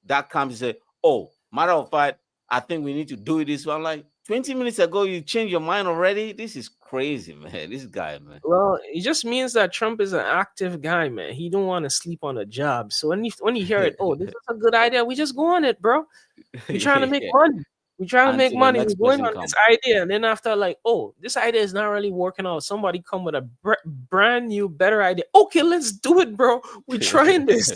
that comes and say, oh, matter of fact, I think we need to do it this way. I'm like, 20 minutes ago, you changed your mind already? This is crazy, man. This guy, man. Well, it just means that Trump is an active guy, man. He don't want to sleep on a job. So when you hear it, oh, this is a good idea, we just go on it, bro. We're trying to make Yeah. money. We're trying to make Until the money. next We're going person on this comes. idea. And then after, like, oh, this idea is not really working out. Somebody come with a brand new, better idea. Okay, let's do it, bro. We're trying this.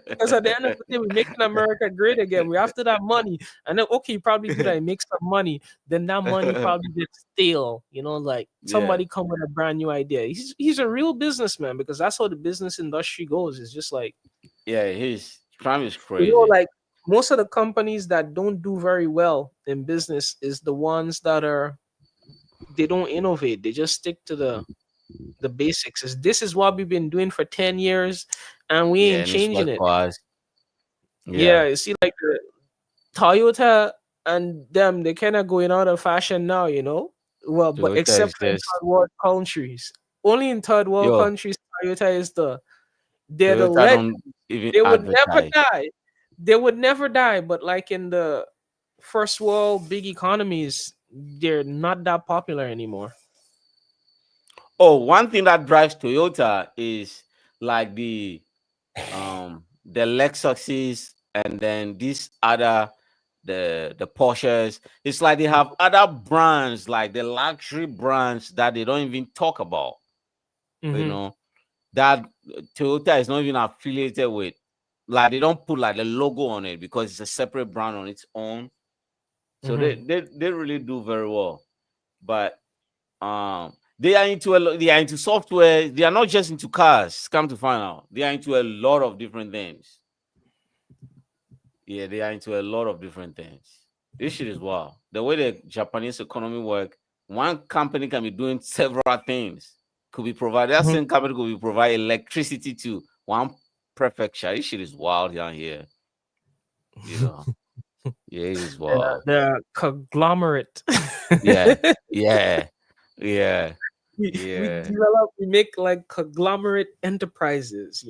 Because at the end of the day, we're making America great again. We're after that money. And then, okay, you probably do that and make some money. Then that money probably gets stale. Like Yeah. somebody come with a brand new idea. He's a real businessman because that's how the business industry goes. It's just like, Yeah, Trump is crazy. like most of the companies that don't do very well in business is the ones that they don't innovate. They just stick to the basics. This is what we've been doing for 10 years and we Yeah, ain't and it's changing what it. for us. Yeah, Yeah. you see, like the Toyota and them, they're kind of going out of fashion now. Well, but Toyota except is for in just third world countries. Only in third world yo, countries, Toyota is they're the Toyota legend. don't even They would never advertise. die. They would never die. But like in the first world big economies, they're not that popular anymore. Oh, one thing that drives Toyota is like the Lexuses and then these other the Porsches. It's like they have other brands, like the luxury brands that they don't even talk about. You Hmm. know, that Toyota is not even affiliated with. Like they don't put like the logo on it because it's a separate brand on its own. So they Hmm. they really do very well. But they are into software. They are not just into cars. Come to find out, they are into a lot of different things. Yeah, they are into a lot of different things. This shit is wild. The way the Japanese economy work, one company can be doing several things. Could be provided. That Hmm. same company could be provide electricity to one prefecture. This shit is wild down here. You know. Yeah, it is wild. The conglomerate. Yeah, yeah, yeah, yeah, We make like conglomerate enterprises.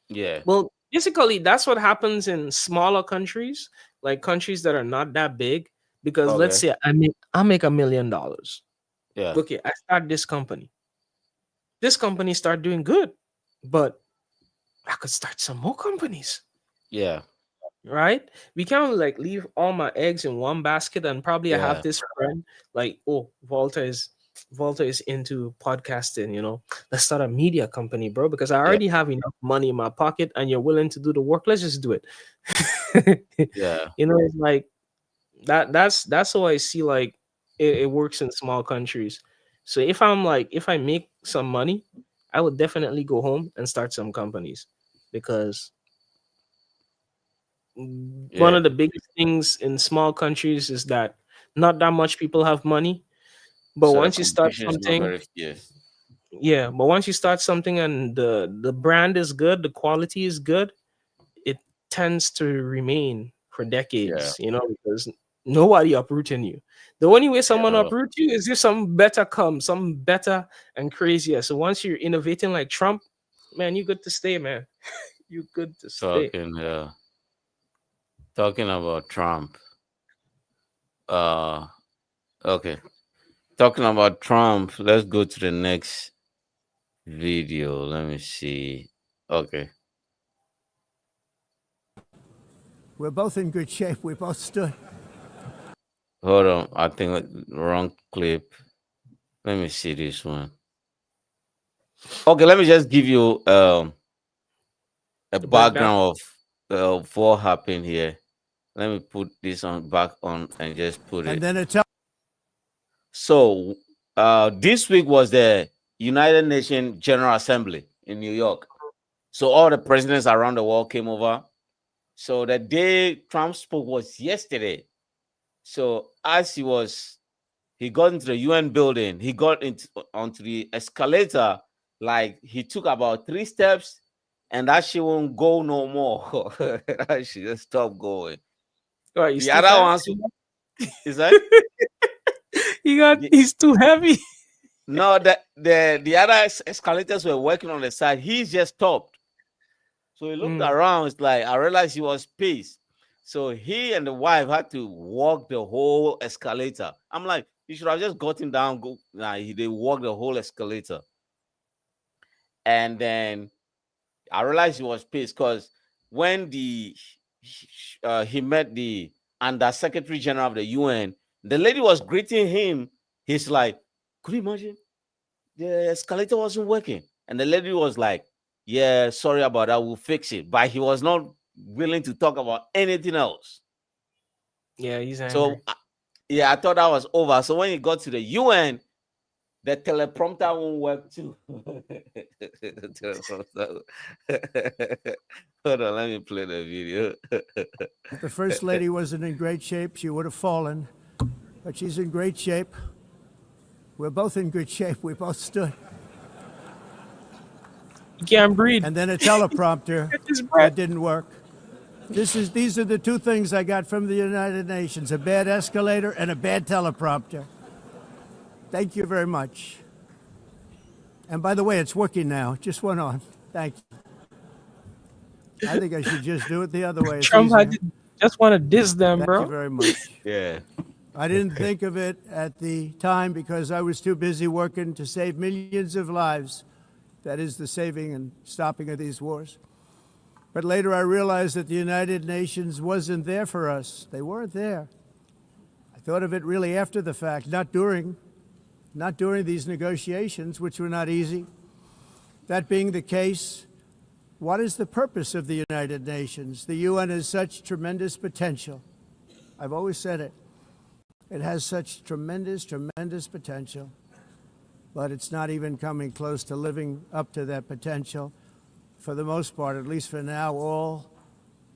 yeah. Well, basically, that's what happens in smaller countries, like countries that are not that big. Because let's Okay. say I make $1 million. Yeah, Okay, I start this company. This company start doing good, but I could start some more companies, yeah, right? We can't like leave all my eggs in one basket. And probably I have yeah, this friend like, oh, Volta is into podcasting. Let's start a media company, bro. Because I yeah, already have enough money in my pocket, and you're willing to do the work. Let's just do it. yeah, It's like that. That's how I see like it works in small countries. So if I make some money, I would definitely go home and start some companies because one yeah, of the biggest things in small countries is that not that much people have money, But So the once you start competition is not something, very fierce. yeah, but once you start something and the brand is good, the quality is good, it tends to remain for Yeah. decades, because nobody uprooting you. The only way Yeah. someone uproot you is if some better comes, some better and crazier. So once you're innovating like Trump, man, you good to stay, man. You good to stay. Talking about Trump. Uh okay. Talking about Trump, let's go to the next video. Let me see. Okay. We're both in good shape. We both stood. Hold on. I think wrong clip. Let me see this one. Okay, let me just give you a The breakdown. background of what happened here. Let me put this on back on and just put And it. then it's up. So this week was the United Nations General Assembly in New York. So all the presidents around the world came over. So the day Trump spoke was yesterday. So as he got into the UN building, he got onto the escalator, like he took about 3 steps, and that she won't go no more. That she just stopped going. Oh, he's The too other fat. ones is that the, He's too heavy. no, the other escalators were working on the side. He just stopped. So he looked around. It's like I realized he was pissed. So he and the wife had to walk the whole escalator. I'm like, you should have just gotten down. Go. Nah, they walked the whole escalator. And then I realized he was pissed because when he met the Under Secretary General of the UN, the lady was greeting him. He's like, could you imagine? The escalator wasn't working. And the lady was like, yeah, sorry about that. We'll fix it. But he was not willing to talk about anything else. Yeah, he's angry. So, yeah, I thought that was over. So when he got to the UN, the teleprompter won't work too. The teleprompter. Hold on, let me play the video. If the First Lady wasn't in great shape, she would have fallen. But she's in great shape. We're both in good shape. We both stood. He can't breathe. And then a teleprompter His breath. that didn't work. These are the two things I got from the United Nations: a bad escalator and a bad teleprompter. Thank you very much. And by the way, it's working now. It just went on. Thank you. I think I should just do it the other way. It's Trump easier. just want to diss them, Thank bro. you very much. Yeah. I didn't think of it at the time because I was too busy working to save millions of lives. That is the saving and stopping of these wars. But later I realized that the United Nations wasn't there for us. They weren't there. I thought of it really after the fact, not during these negotiations, which were not easy. That being the case, what is the purpose of the United Nations? The UN has such tremendous potential. I've always said it. It has such tremendous, tremendous potential, but it's not even coming close to living up to that potential. For the most part, at least for now, all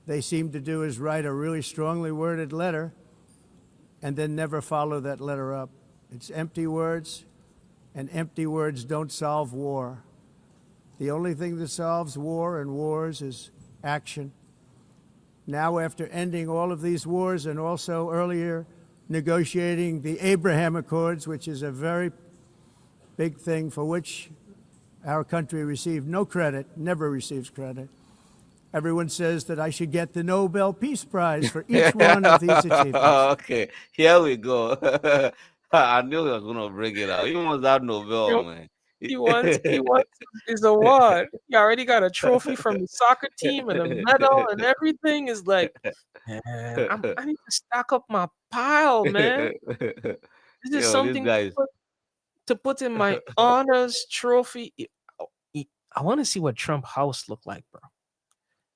they seem to do is write a really strongly worded letter and then never follow that letter up. It's empty words, and empty words don't solve war. The only thing that solves war and wars is action. Now, after ending all of these wars and also earlier negotiating the Abraham Accords, which is a very big thing for which our country received no credit, never receives credit. Everyone says that I should get the Nobel Peace Prize for each one of these achievements. Okay, here we go. I knew he was gonna bring it out. He wants that Nobel, man. He wants his award. He already got a trophy from the soccer team and a medal and everything. Is like, man, I need to stack up my pile, man. This is Yo, this something guy to put in my honors trophy. I want to see what Trump house look like, bro.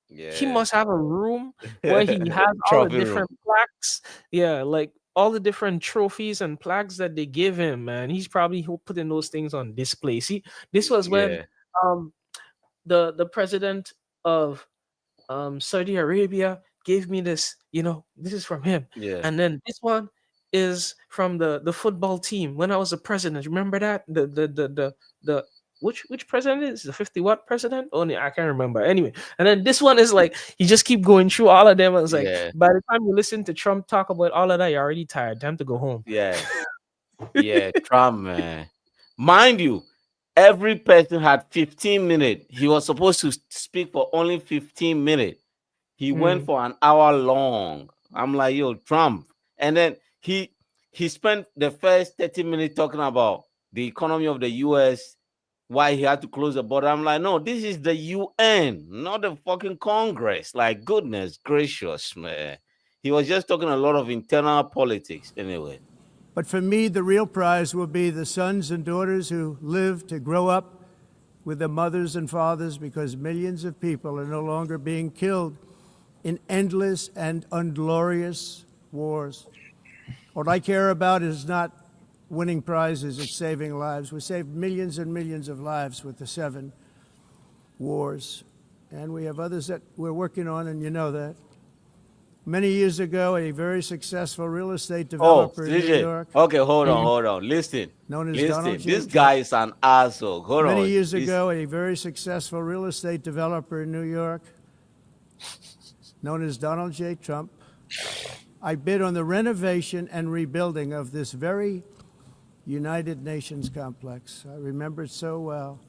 He yeah. must have a room where he has all the Trophy room. different plaques. Yeah, like all the different trophies and plaques that they give him, man. He's probably putting those things on display. See, this was when Yeah. the president of Saudi Arabia gave me this, this is from him. Yeah. And then this one is from the football team when I was a president. Remember that? The which president is the 50 what president? Only I can't remember. Anyway, and then this one is like you just keep going through all of them. I was like, Yeah, by the time you listen to Trump talk about all of that, you're already tired. Time to go home. yeah, yeah. Trump, man. Mind you, every person had 15 minutes. He was supposed to speak for only 15 minutes. He went Mm. for an hour long. I'm like, yo, Trump. And then he spent the first 30 minutes talking about the economy of the US, why he had to close the border. I'm like, no, this is the UN, not the fucking Congress. Like, goodness gracious, man. He was just talking a lot of internal politics anyway. But for me, the real prize will be the sons and daughters who live to grow up with their mothers and fathers, because millions of people are no longer being killed in endless and unglorious wars. What I care about is not winning prizes, it's saving lives. We saved millions and millions of lives with the 7 wars. And we have others that we're working on, and you know that. Many years ago, a very successful real estate developer in New CJ. York, Okay, hold on. Listen. known as Listen. Donald J. This Trump. guy is an asshole. Hold on. Many years He's- ago, a very successful real estate developer in New York, known as Donald J. Trump, I bid on the renovation and rebuilding of this very United Nations complex. I remember it so well.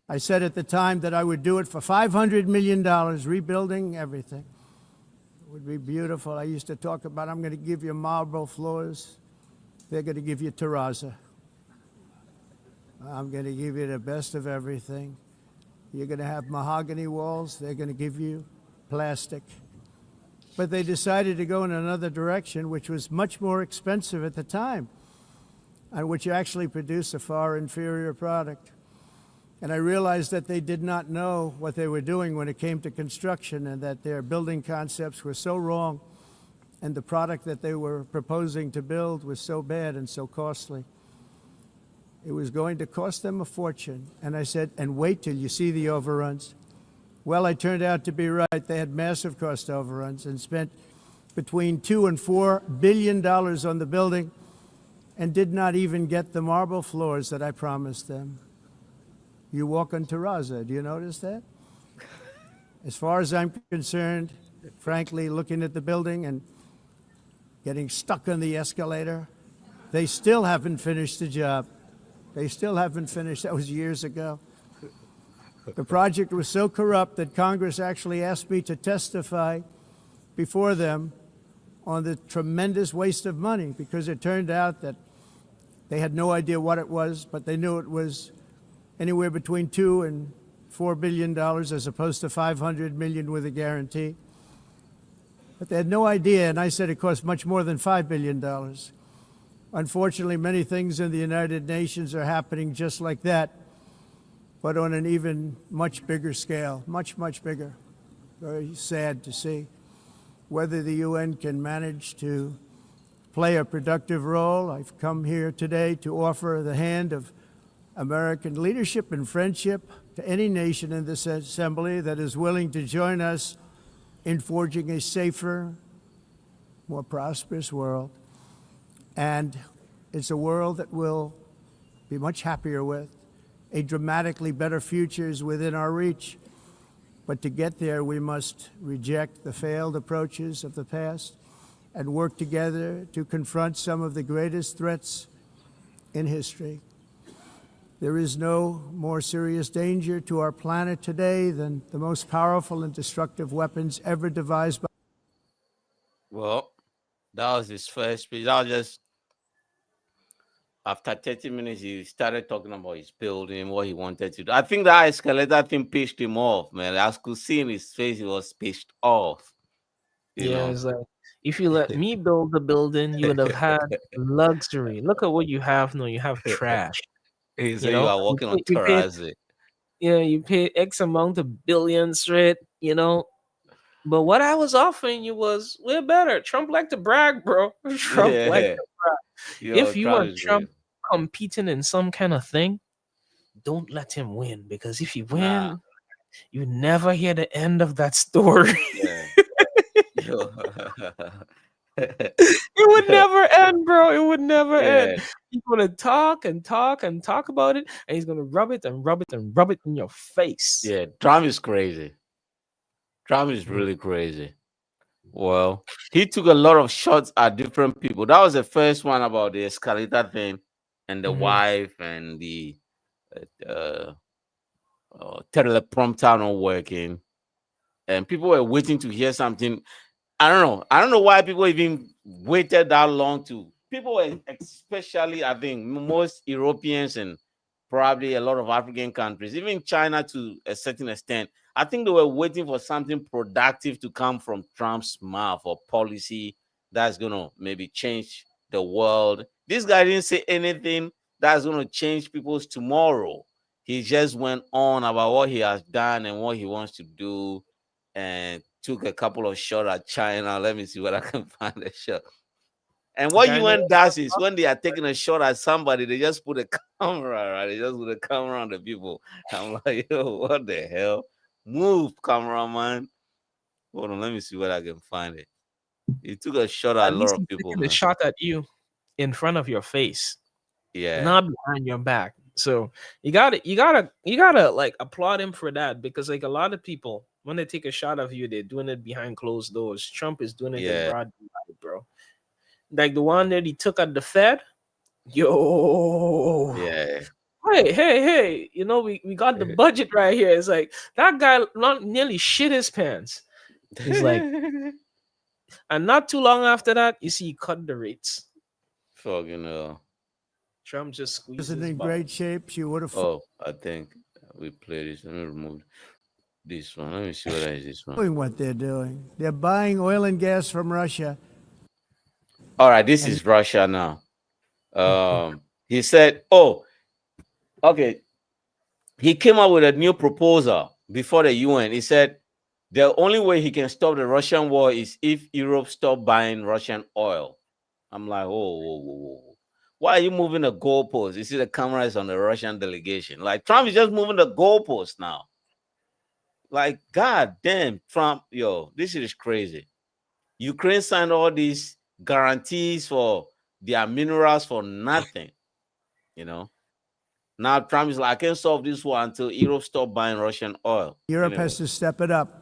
I said at the time that I would do it for $500 million, rebuilding everything. It would be beautiful. I used to talk about, I'm going to give you marble floors. They're going to give you terrazzo. I'm going to give you the best of everything. You're going to have mahogany walls. They're going to give you plastic. But they decided to go in another direction, which was much more expensive at the time, and which actually produced a far inferior product. And I realized that they did not know what they were doing when it came to construction, and that their building concepts were so wrong, and the product that they were proposing to build was so bad and so costly. It was going to cost them a fortune. And I said, and wait till you see the overruns. Well, I turned out to be right. They had massive cost overruns and spent between $2 and $4 billion on the building, and did not even get the marble floors that I promised them. You walk on terrazzo. Do you notice that? As far as I'm concerned, frankly, looking at the building and getting stuck on the escalator, they still haven't finished the job. They still haven't finished. That was years ago. The project was so corrupt that Congress actually asked me to testify before them on the tremendous waste of money, because it turned out that they had no idea what it was, but they knew it was anywhere between $2 and $4 billion, as opposed to $500 million with a guarantee. But they had no idea, and I said it cost much more than $5 billion. Unfortunately, many things in the United Nations are happening just like that, but on an even much bigger scale, much, much bigger. Very sad to see. Whether the UN can manage to play a productive role, I've come here today to offer the hand of American leadership and friendship to any nation in this assembly that is willing to join us in forging a safer, more prosperous world. And it's a world that we'll be much happier with. A dramatically better future is within our reach. But to get there, we must reject the failed approaches of the past and work together to confront some of the greatest threats in history. There is no more serious danger to our planet today than the most powerful and destructive weapons ever devised by. Well, that was his first speech. That was just after 30 minutes, he started talking about his building, what he wanted to do. I think that escalator thing pissed him off, man. I could see in his face he was pissed off. You Yeah, know? it's like if you let me build the building, you would have had luxury. Look at what you have now. You have trash. He said You you know, are walking on you paid, terrazzo. you pay X amount of billions straight, you know. But what I was offering you was way better. Trump liked to brag, bro. Trump liked Yeah. to brag. Yo, If you Trump want is Trump great. competing in some kind of thing, don't let him win, because if he win, Nah. you never hear the end of that story. Yeah. Yo. It would never end, bro. bro. It would never end. Yeah, He's gonna talk and talk and talk about it, and he's gonna rub it and rub it and rub it in your face. yeah. Trump is crazy. Trump is Mm. really crazy. Well, he took a lot of shots at different people. That was the first one about the escalator thing and the Mhm. wife and the uh, teleprompter not working. And people were waiting to hear something. I don't know. I don't know why people even waited that long to. People were, especially, I think, most Europeans and probably a lot of African countries, even China to a certain extent. I think they were waiting for something productive to come from Trump's mouth or policy that's going to maybe change the world. This guy didn't say anything that's going to change people's tomorrow. He just went on about what he has done and what he wants to do and took a couple of shots at China. Let me see what I can find a shot. And what Guy knows UN does is when they are taking a shot at somebody, they just put a camera, right? They just put a camera on the people. I'm like, yo, what the hell? Move, cameraman. Hold on, let me see what I can find it. He took a shot at at a lot least of he's people, taking a man. shot at you in front of your face, Yeah, not behind your back. So you gotta like applaud him for that, because like a lot of people when they take a shot of you, they're doing it behind closed doors. Trump is doing it in yeah, broad daylight, bro. Like the one that he took at the Fed. Yo, yeah. hey, we got the budget right here. It's like that guy not nearly shit his pants. He's like, and not too long after that, you see he cut the rates. Fucking Trump just squeezed Isn't his in button. great shape. She would have Oh, I think we play this. Let me remove this one. Let me see what is this one. doing what they're doing. They're buying oil and gas from Russia. All right, this And is Russia now. He said, "Oh, okay." He came up with a new proposal before the UN. He said the only way he can stop the Russian war is if Europe stop buying Russian oil. I'm like, whoa, whoa, whoa, whoa. Why are you moving the goalpost? You see the camera is on the Russian delegation. Like Trump is just moving the goalpost now. Like, god damn, Trump, yo, this is crazy. Ukraine signed all these guarantees for their minerals for nothing, you know. Now Trump is like, I can't solve this war until Europe stop buying Russian oil. Europe Anyway, has to step it up.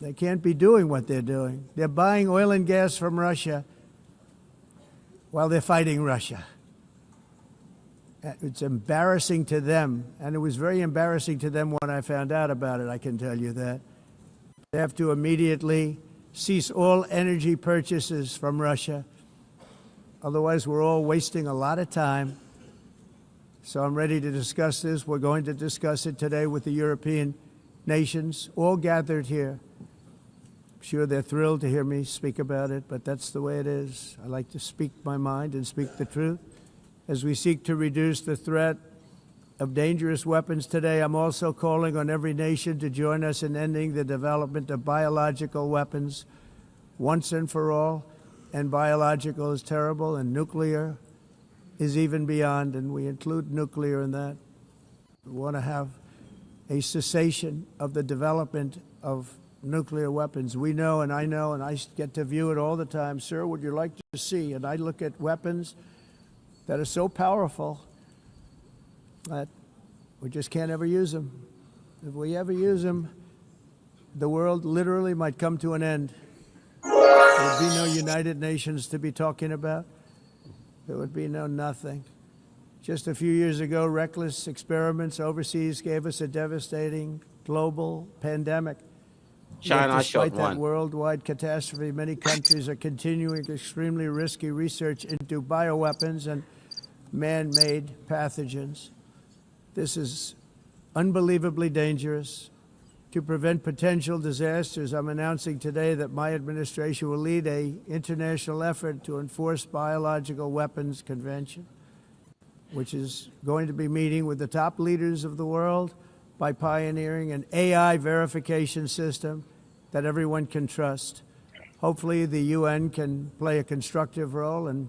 They can't be doing what they're doing. They're buying oil and gas from Russia while they're fighting Russia. It's embarrassing to them, and it was very embarrassing to them when I found out about it, I can tell you that. They have to immediately cease all energy purchases from Russia. Otherwise, we're all wasting a lot of time. So I'm ready to discuss this. We're going to discuss it today with the European nations, all gathered here. I'm sure they're thrilled to hear me speak about it, but that's the way it is. I like to speak my mind and speak the truth. As we seek to reduce the threat of dangerous weapons today, I'm also calling on every nation to join us in ending the development of biological weapons once and for all. And biological is terrible, and nuclear is even beyond, and we include nuclear in that. We want to have a cessation of the development of nuclear weapons. We know, and I get to view it all the time. Sir, would you like to see? And I look at weapons that are so powerful that we just can't ever use them. If we ever use them, the world literally might come to an end. There would be no United Nations to be talking about. There would be no nothing. Just a few years ago, reckless experiments overseas gave us a devastating global pandemic. China Yet shot despite that one. worldwide catastrophe, many countries are continuing extremely risky research into bioweapons and man-made pathogens. This is unbelievably dangerous. To prevent potential disasters, I'm announcing today that my administration will lead an international effort to enforce biological weapons convention, which is going to be meeting with the top leaders of the world by pioneering an AI verification system that everyone can trust. Hopefully the UN can play a constructive role, and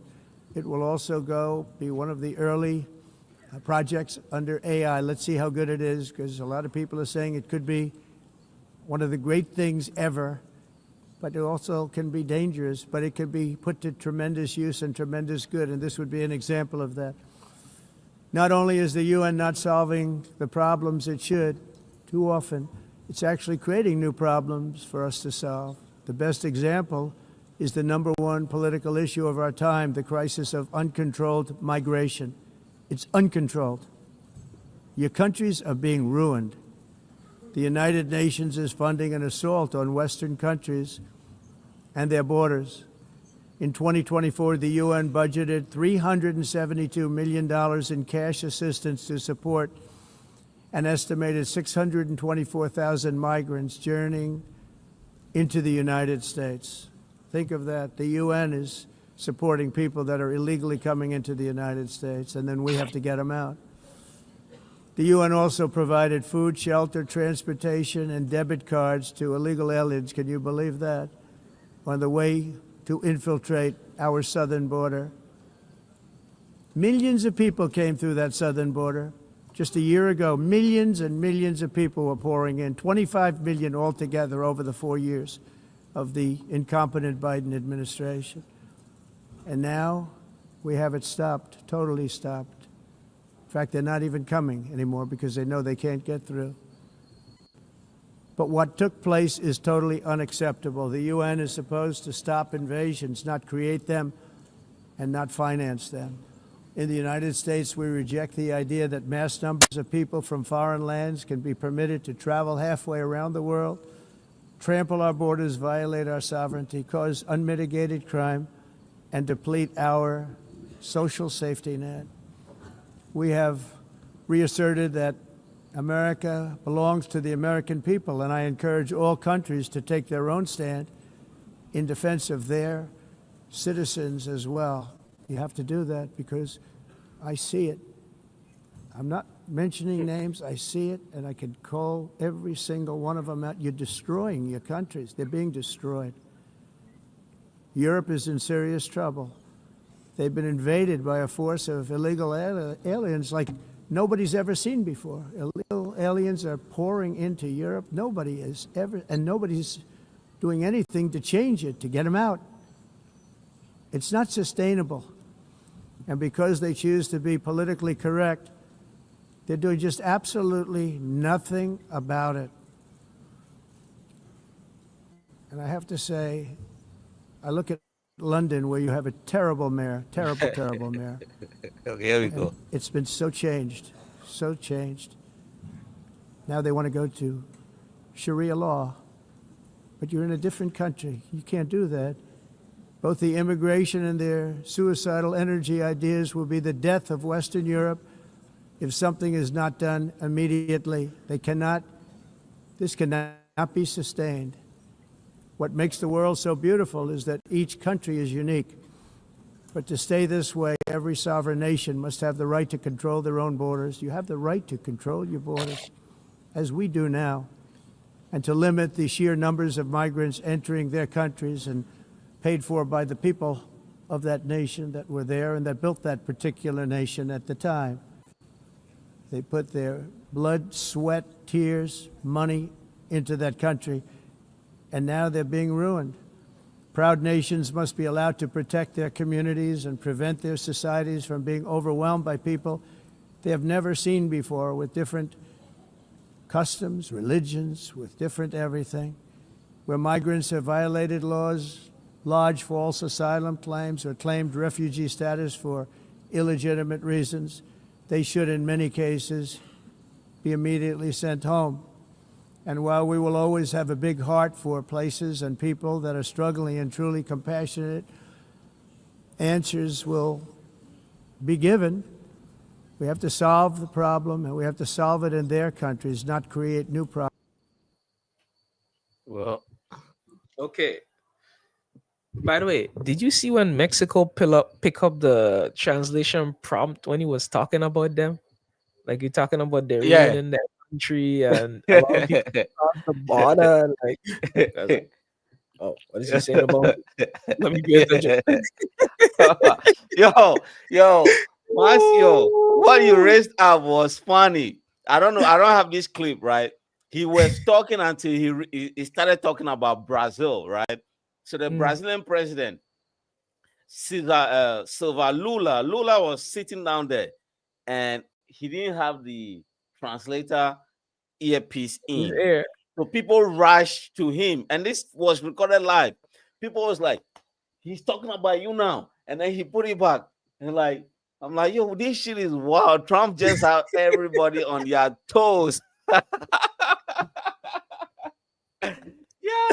it will also be one of the early projects under AI. Let's see how good it is, because a lot of people are saying it could be one of the great things ever but it also can be dangerous, but it can be put to tremendous use and tremendous good, and this would be an example of that. Not only is the UN not solving the problems it should, too often, it's actually creating new problems for us to solve. The best example is the #1 political issue of our time, the crisis of uncontrolled migration. It's uncontrolled. Your countries are being ruined. The United Nations is funding an assault on Western countries and their borders. In 2024, the UN budgeted $372 million in cash assistance to support an estimated 624,000 migrants journeying into the United States. Think of that. The UN is supporting people that are illegally coming into the United States, and then we have to get them out. The UN also provided food, shelter, transportation, and debit cards to illegal aliens. Can you believe that? On the way to infiltrate our southern border. Millions of people came through that southern border. Just a year ago, millions and millions of people were pouring in, 25 million altogether over the 4 years of the incompetent Biden administration. And now we have it stopped, totally stopped. In fact, they're not even coming anymore because they know they can't get through. But what took place is totally unacceptable. The UN is supposed to stop invasions, not create them and not finance them. In the United States, we reject the idea that mass numbers of people from foreign lands can be permitted to travel halfway around the world, trample our borders, violate our sovereignty, cause unmitigated crime, and deplete our social safety net. We have reasserted that America belongs to the American people, and I encourage all countries to take their own stand in defense of their citizens as well. You have to do that because I see it. I'm not mentioning names. I see it, and I can call every single one of them out. You're destroying your countries. They're being destroyed. Europe is in serious trouble. They've been invaded by a force of illegal aliens like nobody's ever seen before. Illegal aliens are pouring into Europe. Nobody is ever, and nobody's doing anything to change it, to get them out. It's not sustainable. And because they choose to be politically correct, they're doing just absolutely nothing about it. And I have to say, I look at London, where you have a terrible mayor, terrible mayor. Okay, here we go. It's been so changed, so changed. Now they want to go to Sharia law, but you're in a different country. You can't do that. Both the immigration and their suicidal energy ideas will be the death of Western Europe if something is not done immediately. This cannot be sustained. What makes the world so beautiful is that each country is unique. But to stay this way, every sovereign nation must have the right to control their own borders. You have the right to control your borders, as we do now, and to limit the sheer numbers of migrants entering their countries and paid for by the people of that nation that were there and that built that particular nation at the time. They put their blood, sweat, tears, money into that country, and now they're being ruined. Proud nations must be allowed to protect their communities and prevent their societies from being overwhelmed by people they have never seen before, with different customs, religions, with different everything. Where migrants have violated laws, lodged false asylum claims, or claimed refugee status for illegitimate reasons, they should, in many cases, be immediately sent home. And while we will always have a big heart for places and people that are struggling and truly compassionate, answers will be given. We have to solve the problem, and we have to solve it in their countries, not create new problems. Well, Okay. By the way, did you see when Mexico pick up the translation prompt when he was talking about them? Like, you're talking about they're yeah. ruining their country and allowing people to cross the border. And like, I was like, oh, what is he saying about it? Let me pay attention. yo, Marcio, what you raised up was funny. I don't know. I don't have this clip, right? He was talking until he started talking about Brazil, right? So the Brazilian president, Silva Lula was sitting down there, and he didn't have the translator earpiece in. Air. So people rushed to him, and this was recorded live. People was like, he's talking about you now. And then he put it back. And like, I'm like, yo, this shit is wild. Trump just had everybody on their toes. Yeah,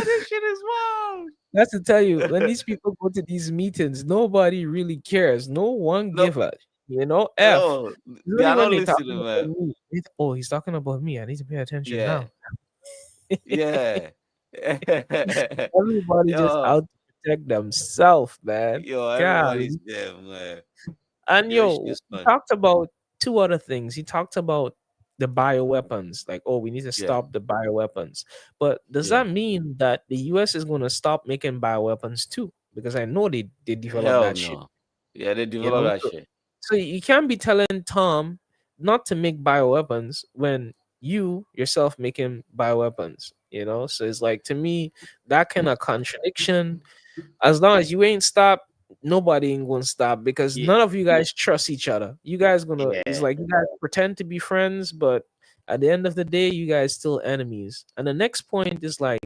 this shit is wild. That's to tell you, when these people go to these meetings, nobody really cares. No one No, give a F. no, It's they only are when not they listening, talking man. about me. Oh, he's talking about me. I need to pay attention Yeah, now. yeah. Everybody just Yo, out to protect themselves, man. yo, God. everybody's there, man. And Yo, it's yo, just he fun. talked about two other things. He talked about the bioweapons, like, oh, we need to Yeah, stop the bioweapons. But does yeah. that mean that the US is going to stop making bioweapons too? Because I know they developed Hell that shit, no. Yeah, they you develop know? that So, shit. so you can't be telling Tom not to make bioweapons when you yourself making bioweapons, you know? So it's like, to me, that kind of contradiction, as long as you ain't stop, nobody ain't gonna stop, because Yeah, none of you guys trust each other. You guys gonna, it's yeah. like you guys pretend to be friends, but at the end of the day, you guys still enemies. And the next point is like,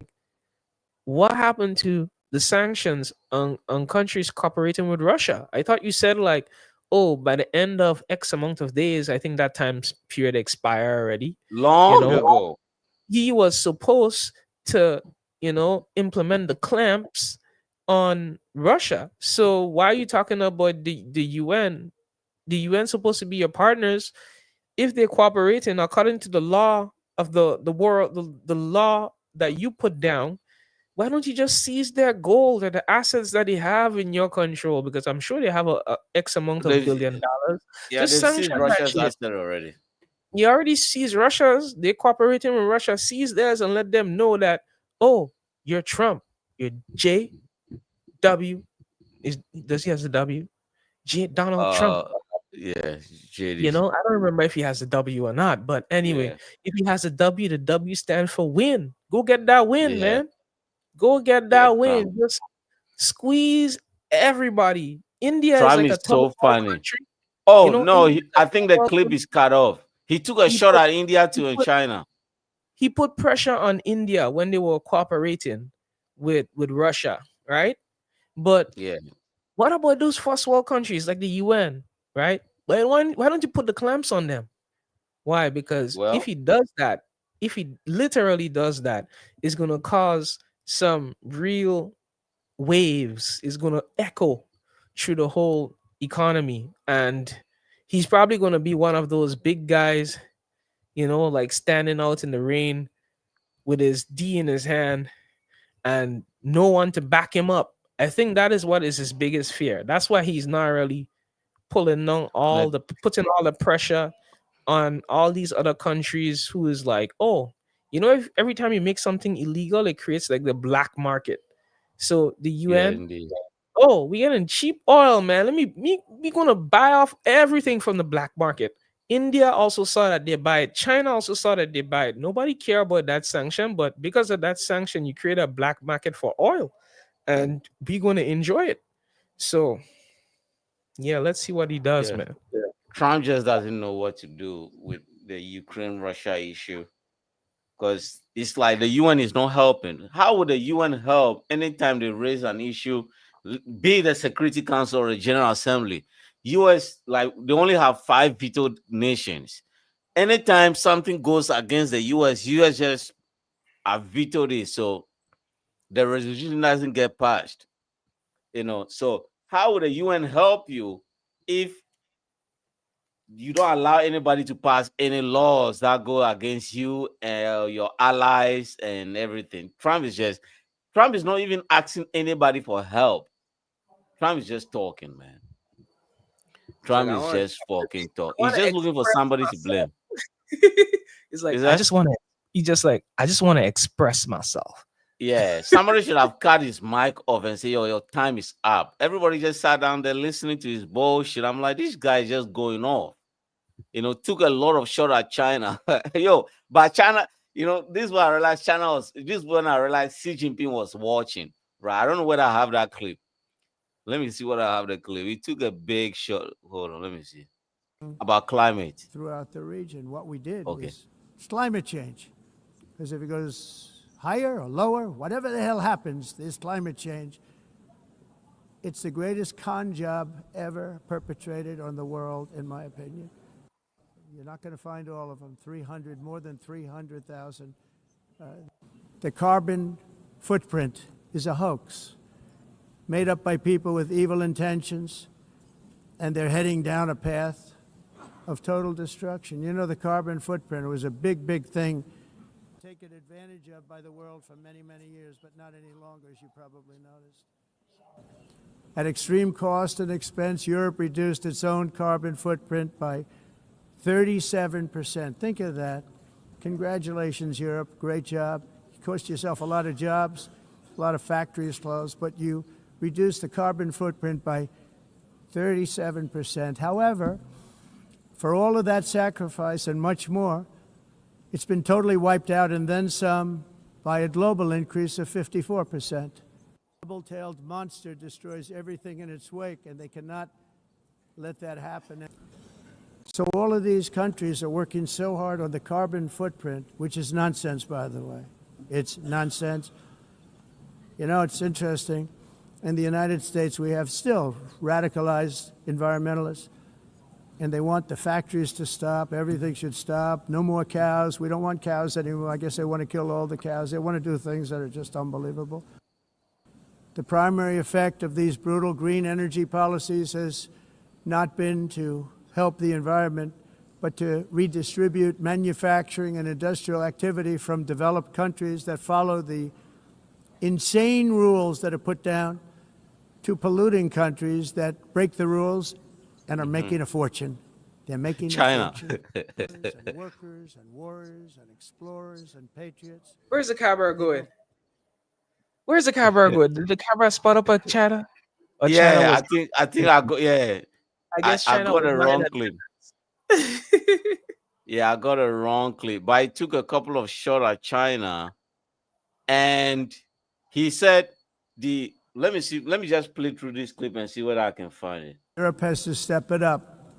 what happened to the sanctions on countries cooperating with Russia? I thought you said like, oh, by the end of X amount of days, I think that time period expire already. You Long know, ago. he was supposed to, implement the clamps on Russia. So why are you talking about the UN? The UN supposed to be your partners if they're cooperating according to the law of the world, the law that you put down. Why don't you just seize their gold and the assets that they have in your control? Because I'm sure they have a X amount of They've, $1 billion. yeah, Just they've seized sanction that Russia's shit. asset already. You already seize Russia's. They're cooperating with Russia. Seize theirs and let them know that, oh, you're Trump. You're J W. Does he has a W? J Donald Trump. Yeah, You JD. know, I don't remember if he has a W or not. But anyway, Yeah, if he has a W, the W stands for win. Go get that win, yeah, man. Go get yeah. that Trump. win. Just squeeze everybody. India is Trump like a is third so world funny. country. You Oh know, no, India is a I third think the world clip country. is cut off. He took a He shot put at India he too in put China. he put pressure on India when they were cooperating with Russia, right? But Yeah. what about those first world countries like the UN, right? Why don't you put the clamps on them? Why? Because if Well, he does that, if he literally does that, it's gonna cause some real waves. It's gonna echo through the whole economy, and he's probably gonna be one of those big guys, like standing out in the rain with his D in his hand and no one to back him up. I think that is what is his biggest fear. That's why he's not really like, putting all the pressure on all these other countries who is like, oh, if every time you make something illegal, it creates like the black market. So the yeah, UN, indeed. oh, we getting cheap oil, man. Let me gonna buy off everything from the black market. India also saw that they buy it. China also saw that they buy it. Nobody care about that sanction, but because of that sanction, you create a black market for oil, and we gonna enjoy it. So yeah, let's see what he does, Yeah. man. Trump just doesn't know what to do with the Ukraine Russia issue, because it's like the UN is not helping. How would the UN help anytime they raise an issue, be it the Security Council or the General Assembly? US, like, they only have 5 vetoed nations. Anytime something goes against the US just have vetoed it, so the resolution doesn't get passed. So how would the UN help you if you don't allow anybody to pass any laws that go against you and your allies and everything? Trump is not even asking anybody for help. Trump is just talking, man. It's like Trump is just I fucking talk. He's want to just looking for express somebody to myself. blame. It's like Is that? I just want to express myself. Yeah, somebody should have cut his mic off and say, yo, your time is up. Everybody just sat down there listening to his bullshit. I'm like, this guy is just going off. Took a lot of shot at China. Yo, but China, this is what I realized China was, this is when I realized Xi Jinping was watching. Right. I don't know whether I have that clip. Let me see what I have the clip. We took a big shot. Hold on, let me see. About climate. Throughout the region, what we did Okay. was climate change. Because if it goes higher or lower, whatever the hell happens, there's climate change. It's the greatest con job ever perpetrated on the world, in my opinion. You're not going to find all of them. More than 300,000. The carbon footprint is a hoax made up by people with evil intentions, and they're heading down a path of total destruction. You know, the carbon footprint was a big, big thing taken advantage of by the world for many, many years, but not any longer, as you probably noticed. At extreme cost and expense, Europe reduced its own carbon footprint by 37%. Think of that. Congratulations, Europe. Great job. You cost yourself a lot of jobs, a lot of factories closed, but you reduced the carbon footprint by 37%. However, for all of that sacrifice and much more, it's been totally wiped out and then some by a global increase of 54%. Double-tailed monster destroys everything in its wake, and they cannot let that happen. So all of these countries are working so hard on the carbon footprint, which is nonsense, by the way. It's nonsense. You know, it's interesting. In the United States, we have still radicalized environmentalists, and they want the factories to stop. Everything should stop. No more cows. We don't want cows anymore. I guess they want to kill all the cows. They want to do things that are just unbelievable. The primary effect of these brutal green energy policies has not been to help the environment, but to redistribute manufacturing and industrial activity from developed countries that follow the insane rules that are put down to polluting countries that break the rules and are making a fortune. They're making China. a fortune. And workers and warriors and explorers and patriots. Where's the Cabra going? Where's the Cabra going? Did the Cabra spot up at China? Or China Yeah, was, I think I got I guess I China got was a not in wrong clip. Yeah, I got a wrong clip. But I took a couple of shots at China, and he said let me just play through this clip and see whether I can find it. Europe has to step it up.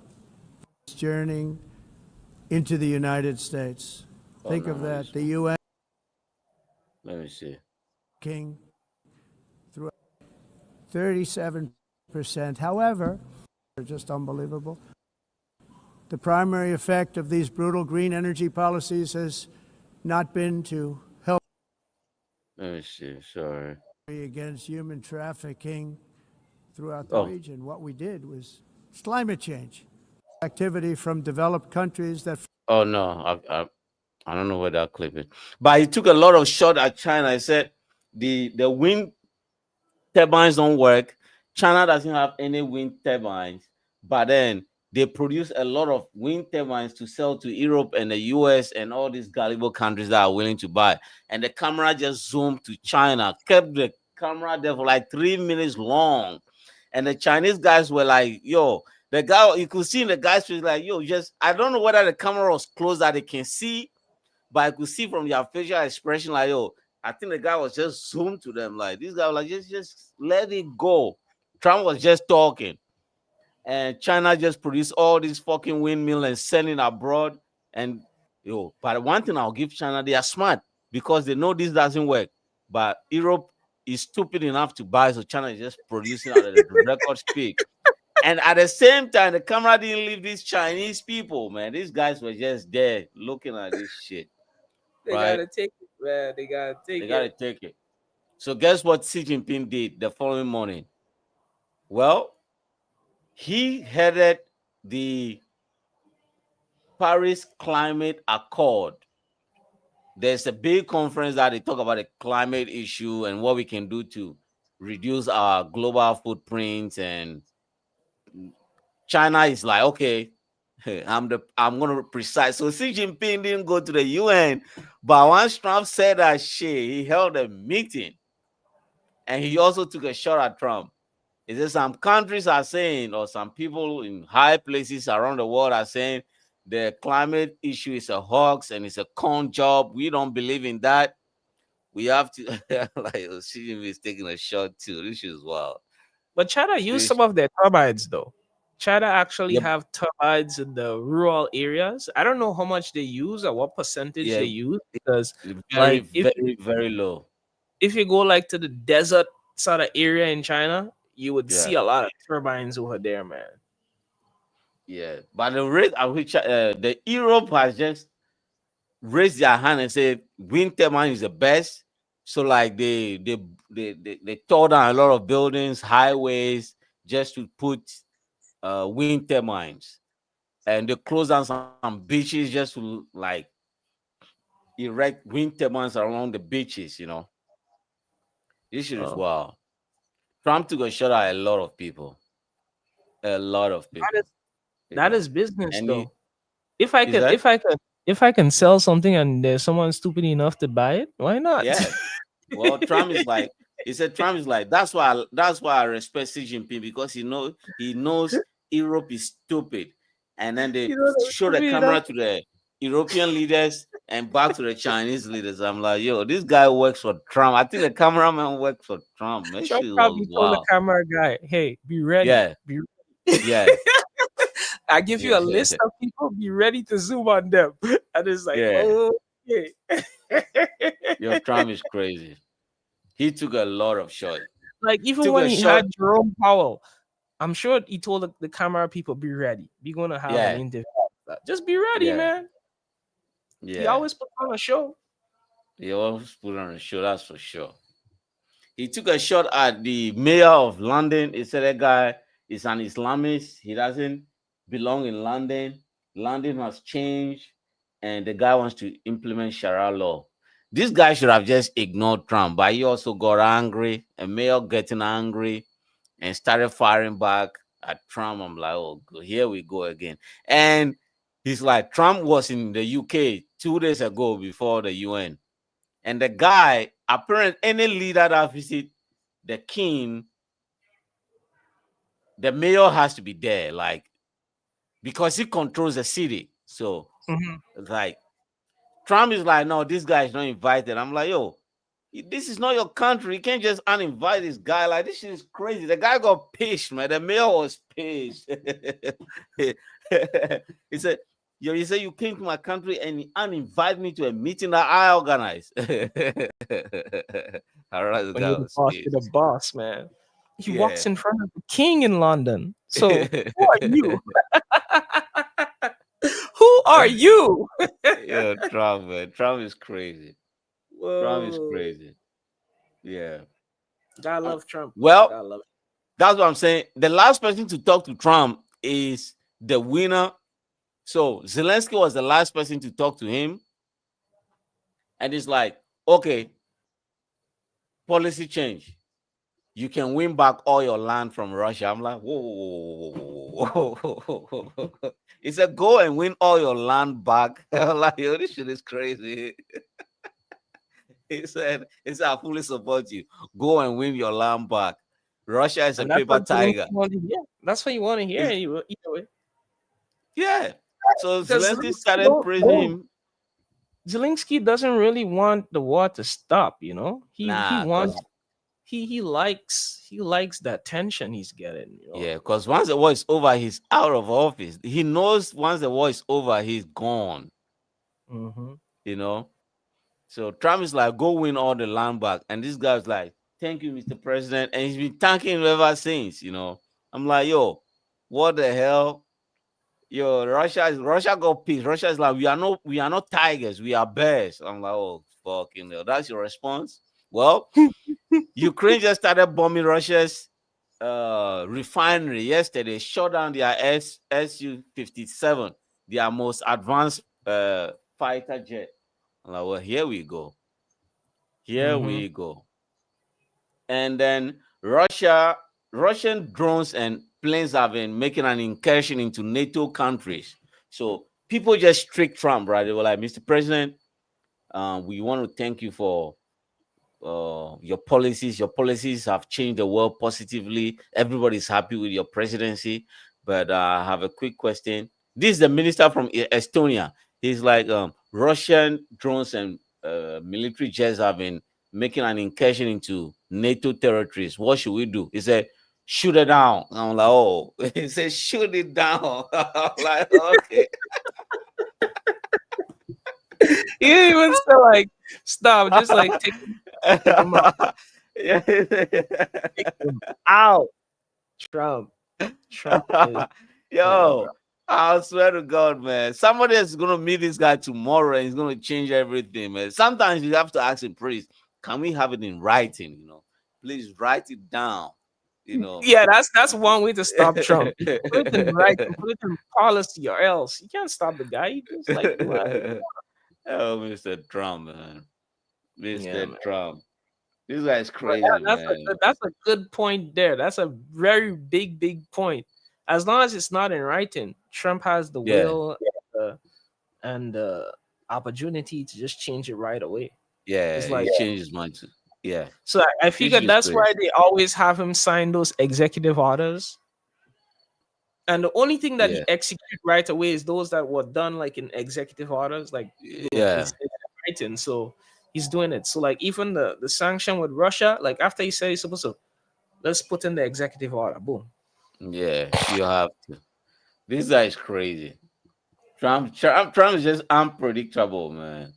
It's journeying into the United States. Think of that. The UN Let me see. king through 37%. However, they're just unbelievable. The primary effect of these brutal green energy policies has not been to help Let me see. Sorry. against human trafficking throughout the region. What we did was climate change. Activity from developed countries that... Oh no, I don't know where that clip is. But he took a lot of shot at China. He said the wind turbines don't work. China doesn't have any wind turbines, but then they produce a lot of wind turbines to sell to Europe and the US and all these gullible countries that are willing to buy. And the camera just zoomed to China, kept the camera there for like 3 minutes long. And the Chinese guys were like, yo, the guy, you could see in the guy's face like, yo, just, I don't know whether the camera was closed that they can see, but I could see from their facial expression like, yo, I think the guy was just zoomed to them. Like, this guy was like, just let it go. Trump was just talking. And China just produced all these fucking windmill and selling abroad. And but one thing I'll give China, they are smart because they know this doesn't work. But Europe is stupid enough to buy, so China is just producing at the record speed. And at the same time, the camera didn't leave these Chinese people, man. These guys were just there looking at this shit. they gotta take it, man. They gotta take it. So guess what Xi Jinping did the following morning? Well, he headed the Paris Climate Accord. There's a big conference that they talk about the climate issue and what we can do to reduce our global footprint. And China is like, okay, I'm gonna precise. So Xi Jinping didn't go to the UN, but once Trump said that shit, he held a meeting, and he also took a shot at Trump. Is there some countries are saying, or some people in high places around the world are saying the climate issue is a hoax and it's a con job. We don't believe in that. We have to like Xi Jinping is taking a shot too. This is wild. But China use This some of their turbines though. China actually Yep. have turbines in the rural areas. I don't know how much they use or what percentage Yeah, they use because very, like very, very low. if you go like to the desert sort of area in China, you would see Yeah, a lot of turbines over there, man. yeah. But the rate at which the Europe has just raised their hand and said wind turbine is the best. So like they tore down a lot of buildings, highways, just to put wind turbines, and they closed down some beaches just to like erect wind turbines along the beaches. This shit is Oh, wild. Trump took a shot at a lot of people, a lot of that is people. You that know, is business and he though. If I is can, that if I can sell something and there's someone stupid enough to buy it, why not? yeah. Well, Trump is like he said. Trump is like that's why I respect Xi Jinping because he knows Europe is stupid, and then they You know, show the stupid enough. camera to the European leaders and back to the Chinese leaders. I'm like, yo, this guy works for Trump. I think the cameraman works for Trump. Man, Trump shit was probably told the wow. camera guy, "Hey, be ready. Yeah, Be yeah, I give you a yeah, list of people. Be ready to zoom on them." And it's like, yeah. okay. Yo, Trump is crazy. He took a lot of shots. Like even Took when a he shot. had Jerome Powell, I'm sure he told the camera people, "Be ready. We're gonna have an Yeah, interview. Just be ready, yeah, man." He yeah. always put on a show. He always put on a show. That's for sure. He took a shot at the mayor of London. He said that guy is an Islamist. He doesn't belong in London. London has changed, and the guy wants to implement Sharia law. This guy should have just ignored Trump, but he also got angry. A mayor getting angry and started firing back at Trump. I'm like, oh, here we go again. And he's like, Trump was in the UK 2 days ago before the UN. And the guy, apparently, any leader that visit the king, the mayor has to be there, like because he controls the city. So Mhm. it's like Trump is like, no, this guy is not invited. I'm like, yo, this is not your country. You can't just uninvite this guy. Like this shit is crazy. The guy got pissed, man. The mayor was pissed. He said, yo, he said you came to my country and you uninvited me to a meeting that I organized. All right, the When guy you're the was boss, you're the pissed. boss, man. He Yeah. walks in front of the king in London. So who are you? Who are you? Yo, Trump, man. Trump is crazy. Trump is Whoa. crazy. Yeah. God love Trump. Well, God love it. that's what I'm saying. The last person to talk to Trump is the winner. So Zelensky was the last person to talk to him. And it's like, okay, policy change. You can win back all your land from Russia. I'm like, whoa, whoa, whoa, whoa, whoa, whoa. He said, go and win all your land back. I'm like, yo, this shit is crazy. He said, I fully support you. Go and win your land back. Russia is a And that's paper what Zelensky tiger. want to hear. That's what you want to hear It's- either way. yeah. So Because Zelensky started praising him. Zelensky doesn't really want the war to stop, you know? He Nah, wants because he likes that tension he's getting, you know. yeah, because once the war is over, he's out of office. He knows once the war is over, he's gone. Mm-hmm. You know. So Trump is like, go win all the land back. And this guy's like, thank you, Mr. President. And he's been thanking him ever since, I'm like, yo, what the hell? Yo, Russia got peace. Russia is like, we are not tigers, we are bears. I'm like, oh fucking hell. That's your response? Well, Ukraine just started bombing Russia's refinery yesterday, shut down their Su-57, their most advanced fighter jet. I'm like, well, here we go. Here Mm-hmm. we go. And then Russian drones and planes have been making an incursion into NATO countries. So people just tricked Trump, right? They were like, Mr. President, we want to thank you for your policies. Your policies have changed the world positively. Everybody's happy with your presidency. But I have a quick question. This is the minister from Estonia. He's like, Russian drones and military jets have been making an incursion into NATO territories. What should we do? He said, shoot it down. I'm like, oh, he said, shoot it down. I'm like, okay. He didn't even say like stop, just like take him out. Take him out. Trump. Trump is man, bro. Yo, I swear to God, man. Somebody is gonna meet this guy tomorrow and he's gonna change everything, man. Sometimes you have to ask him, please, can we have it in writing? Please write it down. Yeah, that's one way to stop Trump. Put it in writing, put it in policy, or else you can't stop the guy. You just like do whatever. Oh, Mr. Trump, man. Mr. Yeah, man. Trump. This guy's But crazy, man. that's a good point there. That's a very big point. As long as it's not in writing, Trump has the Yeah. will and the opportunity to just change it right away. Yeah, It's like he changed his mind. Yeah. so I figured is that's great. why they always have him sign those executive orders. And the only thing that he Yeah. execute right away is those that were done like in executive orders, like Yeah. it's in writing. So he's doing it. So like even the sanction with Russia, like after he said he's supposed to, let's put in the executive order. Boom. Yeah, you have to. This guy is crazy. Trump is just unpredictable, man.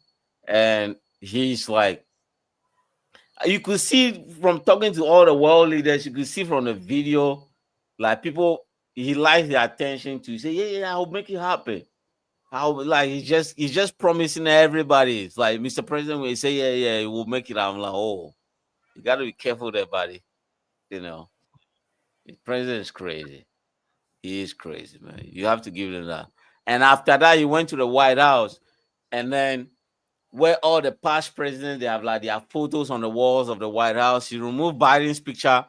And he's like, you could see from talking to all the world leaders, you could see from the video, like people, he likes the attention to say, yeah, I'll make it happen. He's just promising everybody. It's like Mr. President will say, yeah, we'll make it. I'm like, oh, you gotta be careful there, buddy. The president is crazy. He is crazy, man. You have to give him that. And after that, he went to the White House, and then where all the past presidents, they have like their photos on the walls of the White House. He removed Biden's picture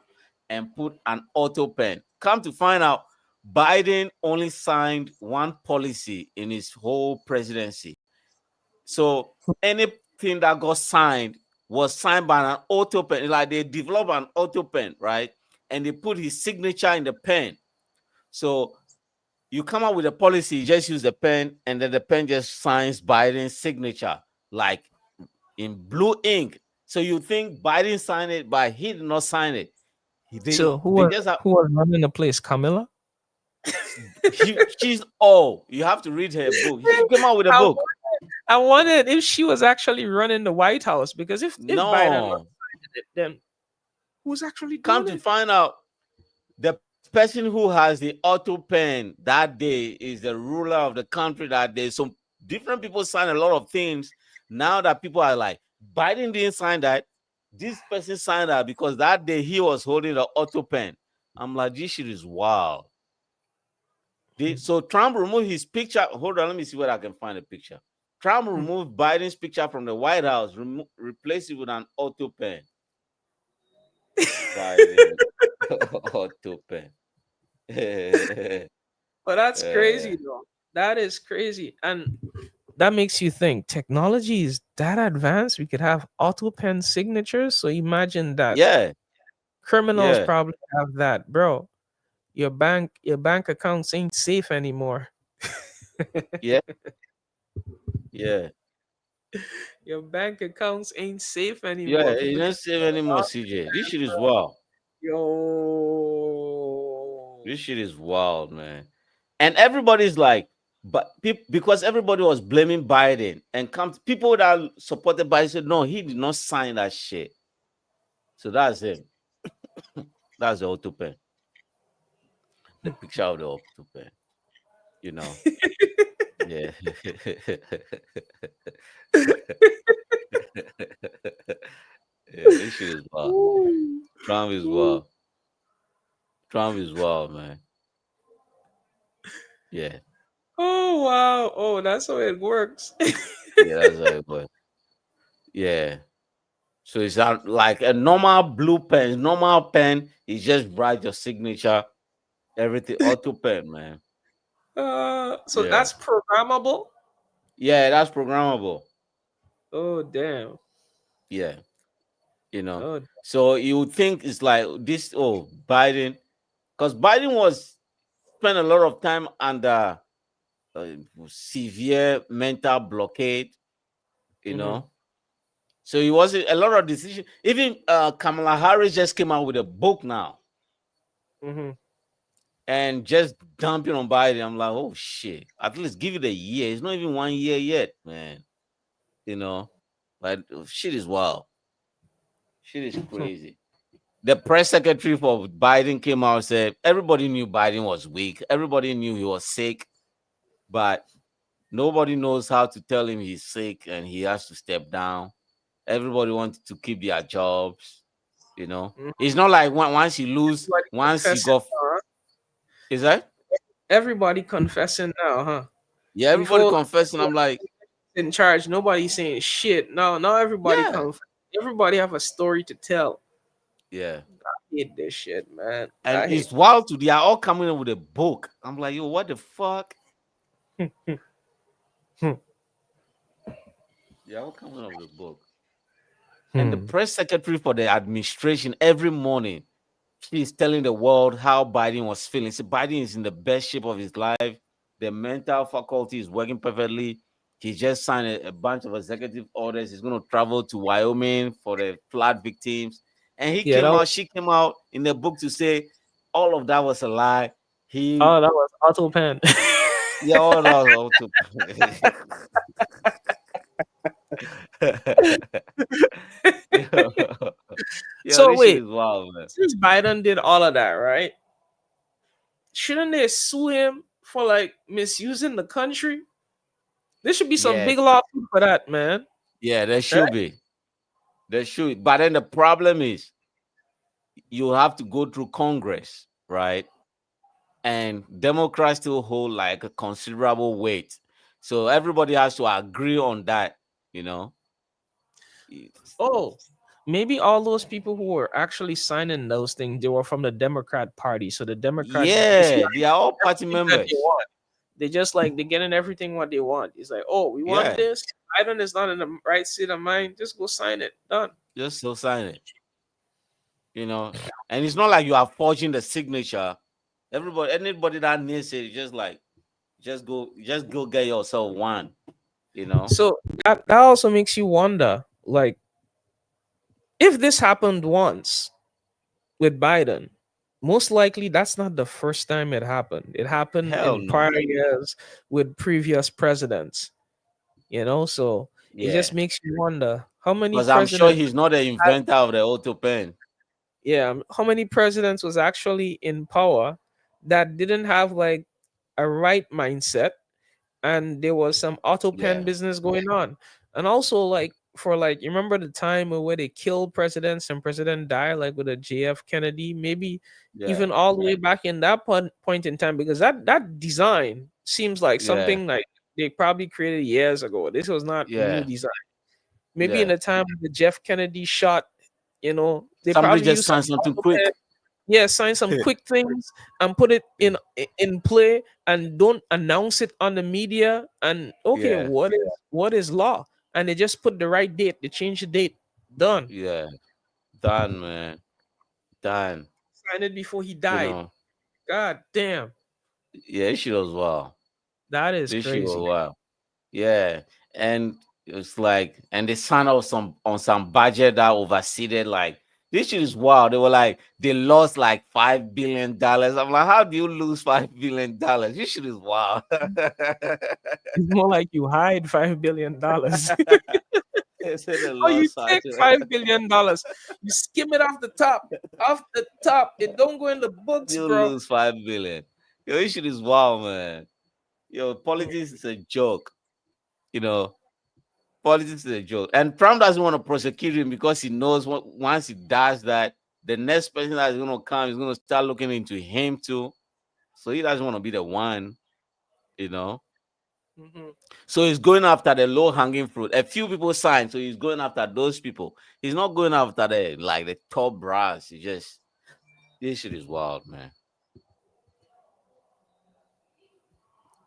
and put an auto pen. Come to find out, Biden only signed one policy in his whole presidency. So anything that got signed was signed by an auto pen. Like they developed an auto pen, right? And they put his signature in the pen. So you come up with a policy, you just use the pen, and then the pen just signs Biden's signature, like in blue ink. So you think Biden signed it, but he did not sign it. So who was running the place? Camilla? She's you have to read her book. She came out with a book. I wondered if she was actually running the White House, because if Biden was it, then who's actually doing Come to find out, the person who has the auto pen that day is the ruler of the country that day. So different people sign a lot of things. Now that people are like, Biden didn't sign that. This person signed that because that day he was holding the auto pen. I'm like, this shit is wild. So Trump removed his picture. Hold on, let me see where I can find a picture. Trump removed Biden's picture from the White House, replaced it with an auto pen. Biden auto pen. But that's crazy, though. That is crazy. And that makes you think technology is that advanced. We could have auto pen signatures. So imagine that. Yeah. Criminals probably have that, bro. Your bank accounts ain't safe anymore. Yeah. Yeah. Your bank accounts ain't safe anymore. Yeah, it ain't safe anymore, CJ. This shit is wild. Yo. This shit is wild, man. And everybody's like, but because everybody was blaming Biden, and people that supported Biden said, no, he did not sign that shit. So that's him. That's the auto pen. The picture of the auto pen. Yeah. Yeah, this shit is wild. Trump is wild. Trump is wild, man. Yeah. Oh wow. Oh, that's how it works. Yeah, that's how it works. Yeah. So it's like a normal blue pen. Normal pen is just write your signature, everything auto pen, man. So that's programmable? Yeah, that's programmable. Oh damn. Yeah. So you would think it's like this, Biden, because Biden spent a lot of time under severe mental blockade, So it wasn't a lot of decision. Even Kamala Harris just came out with a book now Mm-hmm. and just dumping on Biden. I'm like, oh shit. At least give it a year. It's not even 1 year yet, man. You know, like shit is wild. Shit is crazy. The press secretary for Biden came out and said everybody knew Biden was weak. Everybody knew he was sick, but nobody knows how to tell him he's sick and he has to step down. Everybody wanted to keep their jobs. You know, Mhm. it's not like once you lose, Everybody once you confessing go. now, huh? Is that? Everybody confessing now, huh? Yeah, everybody Before confessing. I'm like, in charge, nobody saying shit. Now everybody yeah, everybody have a story to tell. yeah. I hate this shit, man. And I hate it's wild to they are all coming up with a book. I'm like, yo, what the fuck? They are all coming up with a book. And the press secretary for the administration every morning, she's telling the world how Biden was feeling. So Biden is in the best shape of his life. The mental faculty is working perfectly. He just signed a bunch of executive orders. He's going to travel to Wyoming for the flood victims. And Yeah, that was, she came out in the book to say all of that was a lie. He, oh, that was auto pen. yeah, all that was all to. Yo, So this shit wait, is wild, man. since Biden did all of that, right? Shouldn't they sue him for like misusing the country? There should be some Yeah, big lawsuit for that, man. yeah, there Right? should be. There should. But then the problem is you have to go through Congress, right? And Democrats still hold like a considerable weight. So everybody has to agree on that, you know. Oh, maybe all those people who were actually signing those things, they were from the Democrat Party. So the Democrat, it's Yeah, like they are all party everything that they members. want. They just like they're getting everything what they want. It's like, oh, we want Yeah, this. Biden is not in the right state of mind. Just go sign it. Done. just so sign it, you know. And it's not like you are forging the signature. Everybody, anybody that needs it, just like just go get yourself one, you know. So that also makes you wonder, like, if this happened once with Biden, most likely that's not the first time it happened. It happened Hell in no. prior years with previous presidents, so it Yeah, just makes you wonder how many because I'm sure presidents he's not the had, inventor of the auto pen. how many presidents was actually in power that didn't have like a right mindset, and there was some auto pen Yeah, business going on. And also, like, for like, you remember the time where they killed presidents and president died, like with a JF Kennedy, maybe yeah, even all the way back in that point in time, because that design seems like yeah, something like they probably created years ago. This was not new yeah, design. Maybe in yeah. the time of the Jeff Kennedy shot, they Somebody probably just used some signed something auto pen. quick. Yeah, sign some quick things and put it in play, and don't announce it on the media. And okay, Yeah, what is law? And they just put the right date. They change the date. Done. yeah. Done, man. Done. Sign it before he You died. know. God damn, Yeah, this shit was wild. that is This shit was crazy. wild. Yeah. And it's like, and they signed out on some budget that overseeded like this shit is wild. They were like, they lost like $5 billion. I'm like, how do you lose $5 billion? This shit is wild. It's more like you hide $5 billion. They said they Oh, you lost five. take $5 billion. You skim it off the top. Off the top. It don't go in the books, You bro. lose 5 billion. Yo, this shit is wild, man. Yo, politics is a joke. You know, politics is a joke. And Trump doesn't want to prosecute him because he knows once he does that, the next person that is going to come is going to start looking into him too. So he doesn't want to be the one, you know. Mhm. So he's going after the low hanging fruit. A few people signed, so he's going after those people. He's not going after the top brass. He just this shit is wild, man.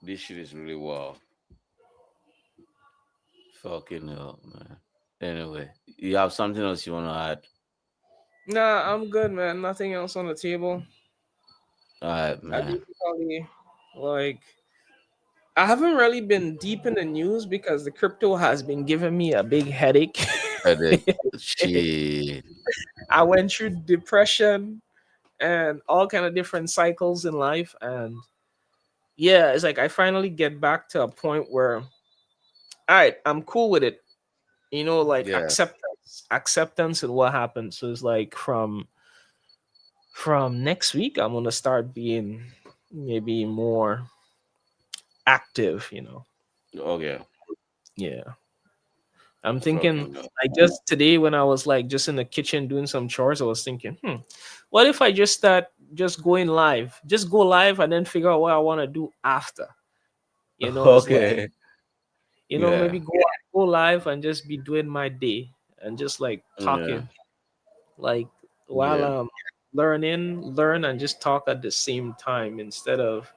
This shit is really wild. Fucking hell, man. Anyway, you have something else you want to add? Nah, I'm good, man. Nothing else on the table. All right, I man. basically like I haven't really been deep in the news because the crypto has been giving me a big headache. Shit. I went through depression and all kind of different cycles in life, and yeah, it's like I finally get back to a point where, all right, I'm cool with it. Like Yeah. acceptance and what happened. So it's like from next week, I'm gonna start being maybe more active. Okay. Yeah. I'm thinking, Fucking hell. like, just today when I was like just in the kitchen doing some chores, I was thinking, what if I just start just going live, just go live and then figure out what I want to do after. It's like, Okay. maybe Yeah. go live and just be doing my day and just like Yeah. talking, like while Yeah. I'm learn and just talk at the same time instead of,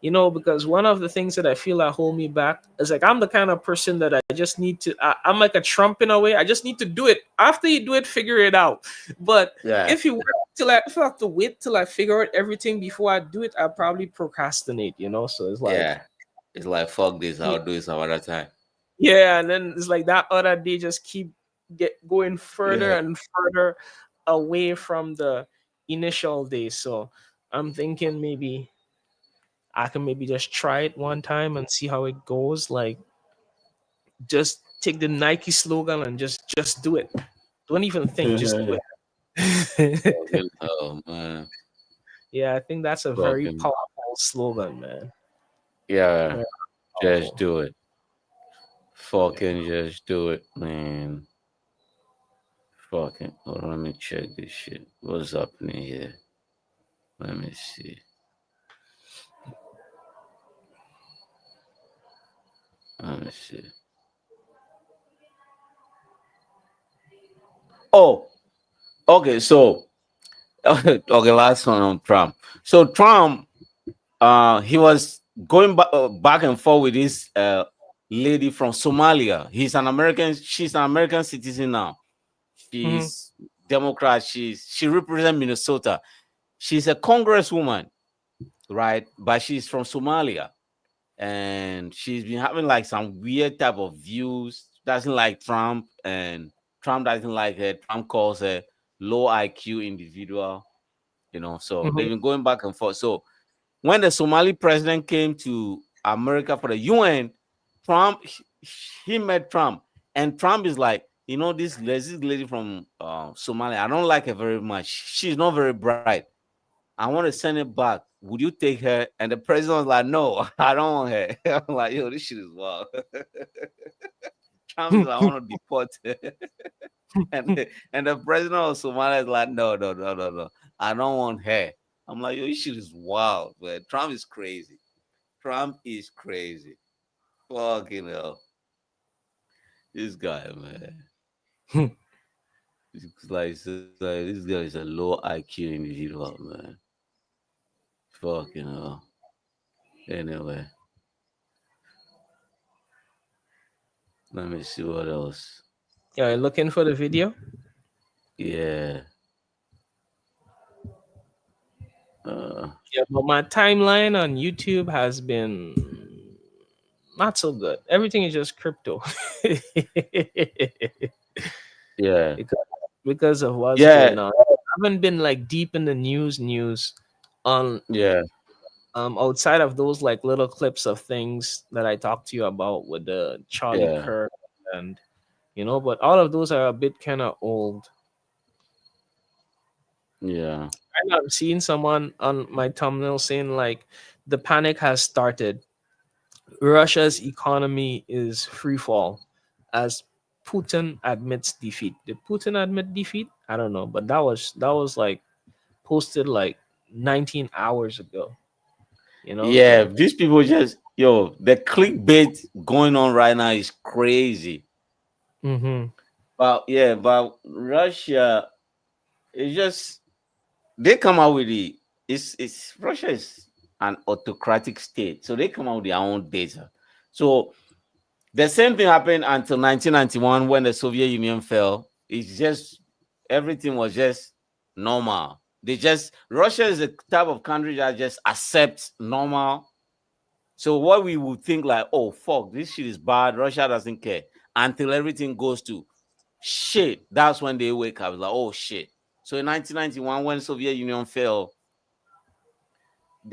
because one of the things that I feel that hold me back is like I'm the kind of person that I just need to. I'm like a Trump in a way. I just need to do it. After you do it, figure it out. But Yeah. if I have to wait till I figure out everything before I do it, I probably procrastinate. So it's like, Yeah. It's like fuck this. yeah, I'll do it some other time. yeah, and then it's like that other day just keep get going further Yeah. and further away from the initial day. So I'm thinking maybe I can maybe just try it one time and see how it goes. Like just take the Nike slogan and just do it. Don't even think, just do it. Fucking hell, man. Yeah, I think that's a very Fucking powerful slogan, man. yeah. Very Just powerful. do it. Yeah. Fucking just do it, man. Fucking. Hold on, let me check this shit. What's happening here? Let me see. Let me see. Oh, okay. So, okay, last one on Trump. So Trump, he was going back and forth with this lady from Somalia. He's an American. She's an American citizen now. Mhm. She's Democrat. She represents Minnesota. She's a congresswoman, right? But she's from Somalia, and she's been having like some weird type of views. Doesn't like Trump, and Trump doesn't like her. Trump calls her low IQ individual. So they've Mhm. been going back and forth. So when the Somali president came to America for the UN, Trump he met Trump, and Trump is like, there's this lady from Somalia. I don't like her very much. She's not very bright. I want to send it back. Would you take her? And the president was like, no, I don't want her. I'm like, yo, this shit is wild. Trump is like, I want to deport her. and the president of Somalia is like, no, no, no, no, no. I don't want her. I'm like, yo, this shit is wild, man. Trump is crazy. Trump is crazy. Fucking hell. This guy, man. It's like this guy is a low IQ individual, man. Fucking hell. Anyway, let me see what else. Yeah, looking for the video. Yeah. Uh, Yeah, but my timeline on YouTube has been not so good. Everything is just crypto. yeah. because of what's Yeah. going on. I haven't been like deep in the news on Yeah. outside of those like little clips of things that I talked to you about with the Charlie Yeah. Kirk and but all of those are a bit kind of old. Yeah. I'm seeing someone on my thumbnail saying like the panic has started. Russia's economy is free fall as Putin admits defeat. Did Putin admit defeat? I don't know, but that was like posted like 19 hours ago. Yeah. So These people just, the clickbait going on right now is crazy. hmm But Russia, it's just, they come out with it's Russia is an autocratic state, so they come out with their own data. So the same thing happened until 1991 when the Soviet Union fell. It's just everything was just normal. Russia is a type of country that just accepts normal. So what we would think like, oh fuck, this shit is bad. Russia doesn't care until everything goes to shit, that's when they wake up. Like, oh shit. So in 1991, when Soviet Union fell,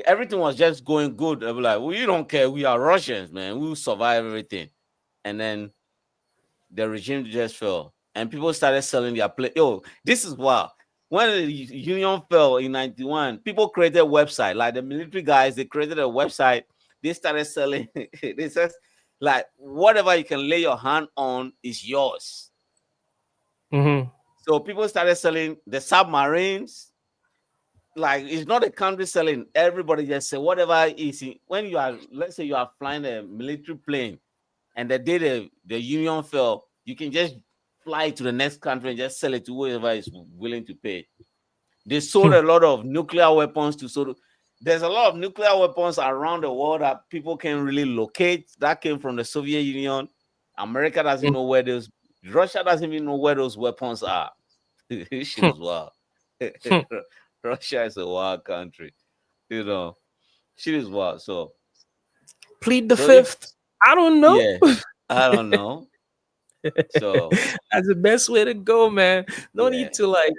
everything was just going good. They were like, well, you don't care. We are Russians, man. We will survive everything. And then the regime just fell. And people started selling their play. Yo, this is wild. When the union fell in 91, people created a website. Like the military guys, they created a website. They started selling. They said, like, whatever you can lay your hand on is yours. Mm-hmm. So people started selling the submarines. Like, it's not a country selling. Everybody just say whatever is in, when you are, let's say you are flying a military plane, and the day the union fell, you can just fly to the next country and just sell it to whoever is willing to pay. They sold a lot of nuclear weapons to so there's a lot of nuclear weapons around the world that people can really locate. That came from the Soviet Union. America doesn't know where those, Russia doesn't even know where those weapons are. Shit is wild. Russia is a wild country. You know, shit is wild. So Plead the so if fifth. I don't know. yeah, I don't know. So That's the best way to go, man. No yeah, need to like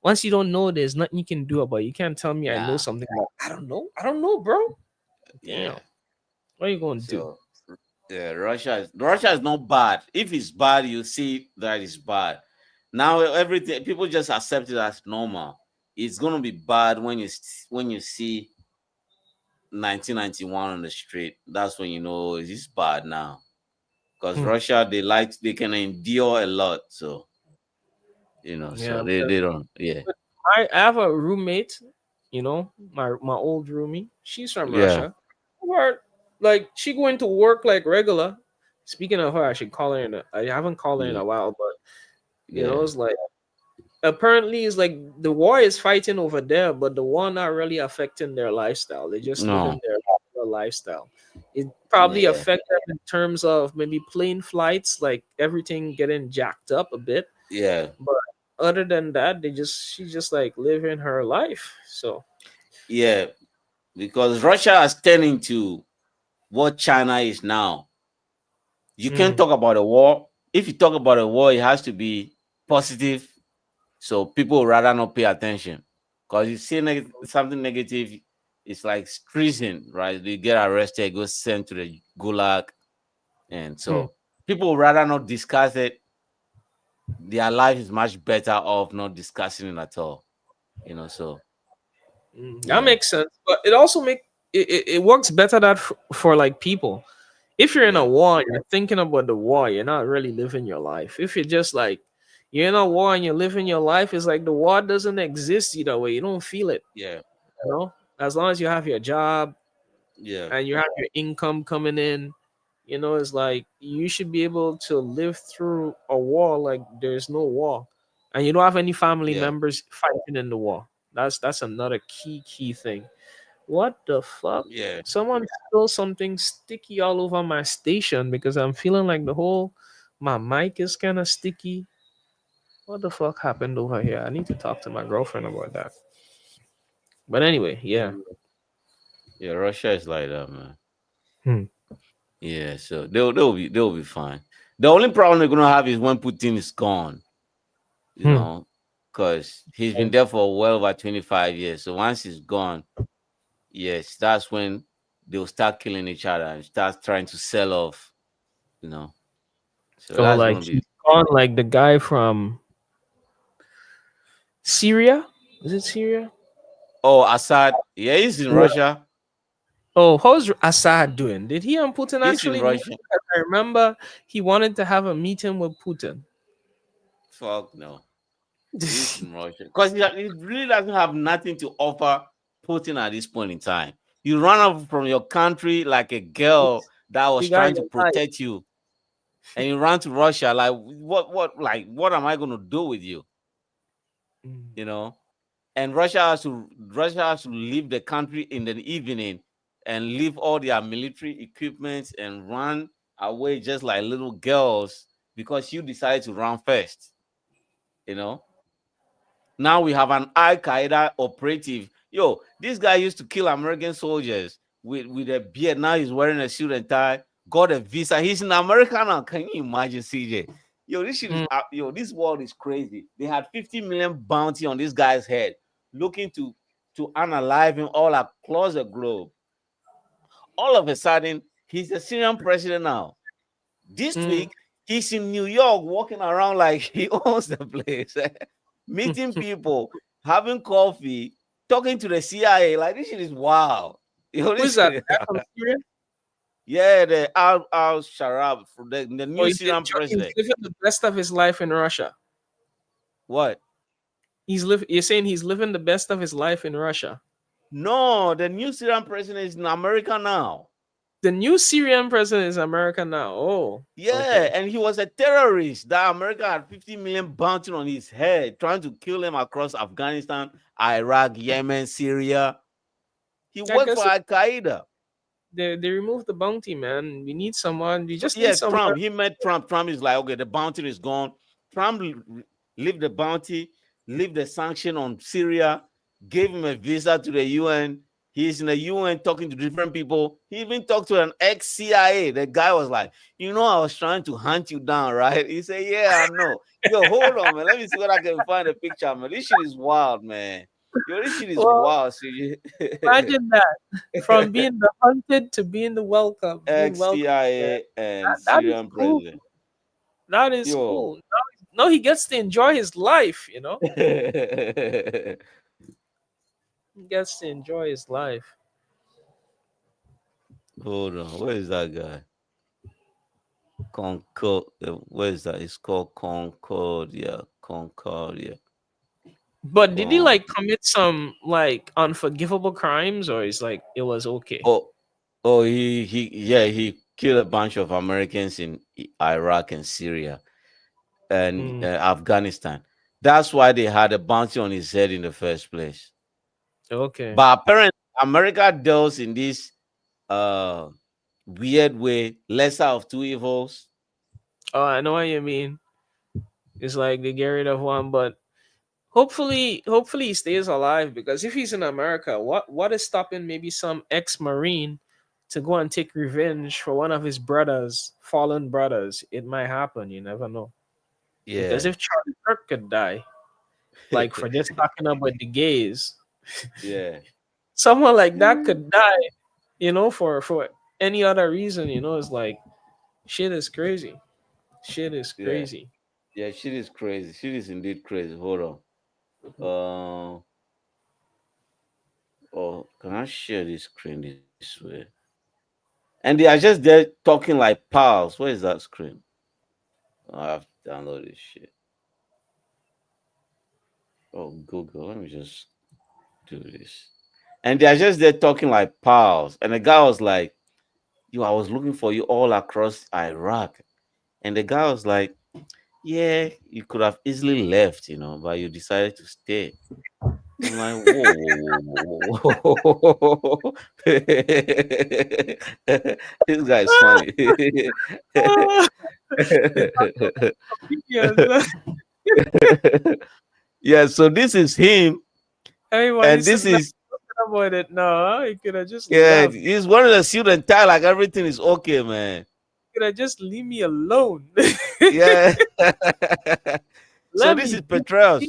once you don't know, there's nothing you can do about it. You can't tell me I know nah, something. Like, I don't know. I don't know, bro. Damn. yeah. What are you gonna do? So yeah, Russia is not bad. If it's bad, you see that it's bad. Now everything people just accept it as normal. It's gonna be bad when you see 1991 on the street. That's when you know it's bad now. Because Hmm. Russia, they can endure a lot. So Yeah, so they don't. Yeah, I have a roommate, my old roomie. She's from yeah, Russia. Where like she going to work like regular. Speaking of her, I should call her I haven't called her in yeah, a while, but yeah. it's like apparently it's like the war is fighting over there, but the war not really affecting their lifestyle. They're just No, living their regular lifestyle. It probably yeah, affect them in terms of maybe plane flights, like everything getting jacked up a bit. yeah, But other than that, she's just like living her life. So yeah. Because Russia has turned into what China is now. You can't mm, talk about a war. If you talk about a war, it has to be positive. So people would rather not pay attention. Because you see something negative, it's like treason, right? You get arrested, go sent to the gulag. And mm, so people would rather not discuss it. Their life is much better off not discussing it at all. So that yeah, makes sense. But it also it works better that for like people. If you're in a yeah, war and you're thinking about the war, you're not really living your life. If you're just like you're in a war and you're living your life, it's like the war doesn't exist either way. You don't feel it, yeah, As long as you have your job yeah, and you have your income coming in, it's like you should be able to live through a war like there's no war. And you don't have any family yeah, members fighting in the war. That's another key thing. What the fuck? yeah. Someone spilled something sticky all over my station because I'm feeling like my mic is kind of sticky. What the fuck happened over here? I need to talk to my girlfriend about that. But anyway, yeah. Yeah, Russia is like that, man. Hmm. Yeah, so they'll be fine. The only problem they're gonna have is when Putin is gone, Hmm. because he's been there for well over 25 years. So once he's gone, yes, that's when they'll start killing each other and start trying to sell off, you know. So Or that's like gonna be he's gone like the guy from Syria? Is it Syria? Assad. Yeah, he's in Yeah. Russia. Oh, how's Assad doing? Did he and Putin He's in actually meet? Russia. I remember he wanted to have a meeting with Putin. Fuck no. He's in Russia because he really doesn't have nothing to offer Putin at this point in time. You run off from your country like a girl that You was got trying to your life. protect you, and you run to Russia. Like what am I going to do with you? Mm. You know? And Russia has to leave the country in the evening and leave all their military equipment and run away just like little girls because you decided to run first. You know? Now we have an Al Qaeda operative. Yo, this guy used to kill American soldiers with a beard. Now he's wearing a suit and tie, got a visa. He's in America now. Can you imagine, CJ? Yo, this shit is yo, this world is crazy. They had 50 million bounty on this guy's head, looking to unalive him all across the globe. All of a sudden, he's the Syrian president now. This week, he's in New York walking around like he owns the place, meeting people, having coffee, talking to the CIA. Like, this shit is wild. Yo, Who is this that? shit- Guy from Syria? yeah, the Al Sharab, the Or new he's Syrian he's president. living the best of his life in Russia. What? You're saying he's living the best of his life in Russia. No, the new Syrian president is in America now. The new Syrian president is America now. Oh, Yeah, okay. and he was a terrorist that America had 50 million bounty on his head, trying to kill him across Afghanistan, Iraq, Yemen, Syria. He I worked guess for Al Qaeda. they removed the bounty, man. We need someone. We just need Yeah, someone. Trump. He met Trump. Trump is like, okay, the bounty is gone. Trump leave the bounty, leave the sanction on Syria, gave him a visa to the UN. He's in the UN talking to different people. He even talked to an ex-CIA. The guy was like, I was trying to hunt you down, right? He said, yeah, I know. Yo, hold on, man. Let me see what I can find a picture, man. This shit is wild, man. Yo, this shit is Well, wild. imagine that from being the hunted to being the welcome, being welcome. Ex-CIA and That is Syrian cool. president. That is Yo. cool. Now he gets to enjoy his life. He gets to enjoy his life. Hold on, where is that guy? Concord. Where is that? It's called Concordia. Concordia. But did he like commit some like unforgivable crimes, or is like it was okay? Oh, he killed a bunch of Americans in Iraq and Syria and Afghanistan. That's why they had a bounty on his head in the first place. Okay. But apparently, America deals in this weird way, lesser of two evils. Oh, I know what you mean. It's like they get rid of one, but hopefully he stays alive, because if he's in America, what is stopping maybe some ex-Marine to go and take revenge for one of his brothers, fallen brothers? It might happen. You never know. Yeah. Because if Charlie Kirk could die, like for just talking about the gays, yeah, someone like that could die, for any other reason, it's like shit is crazy. Shit is crazy. Yeah, shit is crazy. Shit is indeed crazy. Hold on. Can I share this screen this way? And they are just there talking like pals. Where is that screen? I have to download this shit. Oh, Google. Let me just do this. And they are just there talking like pals. And the guy was like, I was looking for you all across Iraq. And the guy was like, yeah, you could have easily left, but you decided to stay. I'm like, whoa. This guy is funny. Yeah, so this is him. And this is about it. No, you could have just left. He's wearing a suit and tie, like everything is okay, man. You could have just leave me alone. Yeah. So this is Petraeus.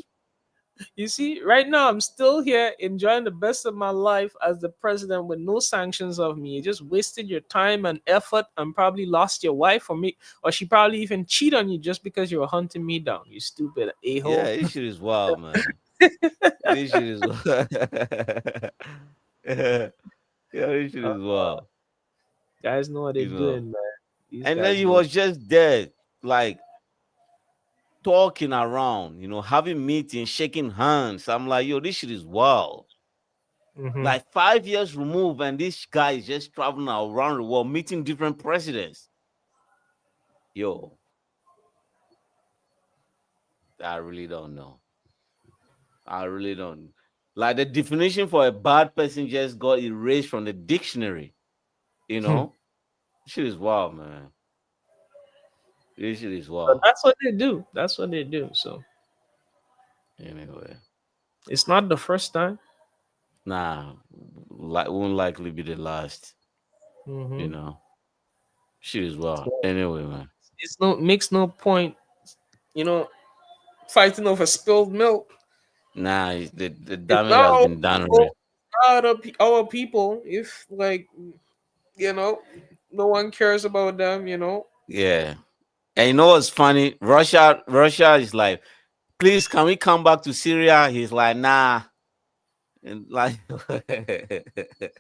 You see, right now I'm still here enjoying the best of my life as the president with no sanctions of me. You just wasted your time and effort and probably lost your wife or she probably even cheated on you just because you were hunting me down. You stupid a-hole. Yeah, this shit is wild, man. This shit is wild. Yeah, this shit is wild. Guys know what they're doing, man. And then he was just there, like talking around, having meetings, shaking hands. I'm like, yo, this shit is wild. Like 5 years removed, and this guy is just traveling around the world, meeting different presidents. Yo, I really don't know. I really don't. Like the definition for a bad person just got erased from the dictionary. Shit is wild, man. This shit is wild. But that's what they do. That's what they do. So anyway, it's not the first time. Nah, won't likely be the last. Shit is wild. Anyway, man, Makes no point you know, fighting over spilled milk. Nah, the It's damage not has our been done already. people, not our people. If like, you know, no one cares about them, you know. Yeah. And you know what's funny? Russia is like, please, can we come back to Syria? He's like, nah. And like,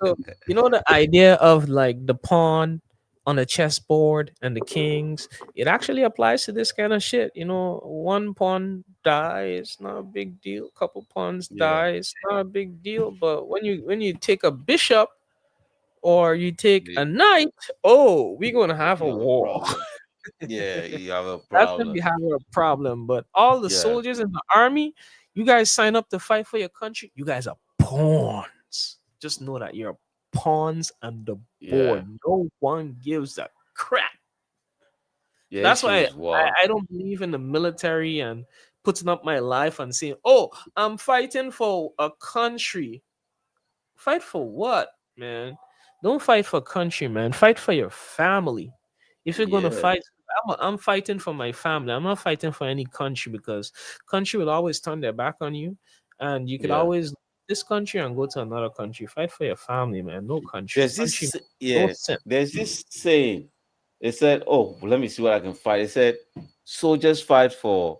So you know the idea of like the pawn on a chessboard and the kings, it actually applies to this kind of shit. You know, one pawn dies, not a big deal. Couple pawns yeah, dies, not a big deal. But when you take a bishop or you take a you knight, oh, we're gonna have a you have a war. problem. Yeah, you have a That's when we problem. have a problem. But all the Yeah, soldiers in the army, you guys sign up to fight for your country. You guys are pawns. Just know that you're pawns on the yeah, board. No one gives a crap. yeah. This That's shit why is wild. I don't believe in the military and putting up my life and saying, "Oh, I'm fighting for a country." Fight for what, man? Don't fight for country, man. Fight for your family. If you're gonna Yeah, fight, I'm fighting for my family. I'm not fighting for any country because country will always turn their back on you, and you could yeah. always leave this country and go to another country. Fight for your family, man. No country. There's Country, this, no yeah. sense. There's this saying. It said, "Oh, let me see what I can fight." It said, "Soldiers fight for."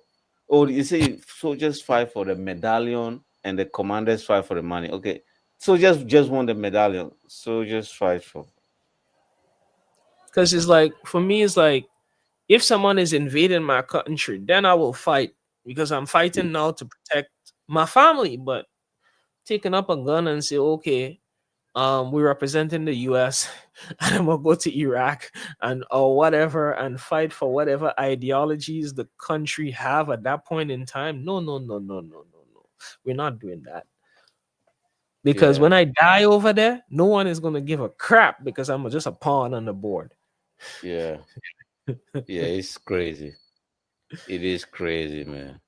Oh, you see, soldiers fight for the medallion, and the commanders fight for the money. Okay, soldiers just want the medallion. Soldiers fight for. Because it's like for me, it's like if someone is invading my country, then I will fight because I'm fighting now to protect my family. But taking up a gun and say, okay, we're representing the US and I'm gonna go to Iraq and or whatever and fight for whatever ideologies the country have at that point in time. No, no, no, no, no, no, no. We're not doing that. Because Yeah, when I die over there, no one is gonna give a crap because I'm just a pawn on the board. yeah, yeah. It's crazy. It is crazy, man.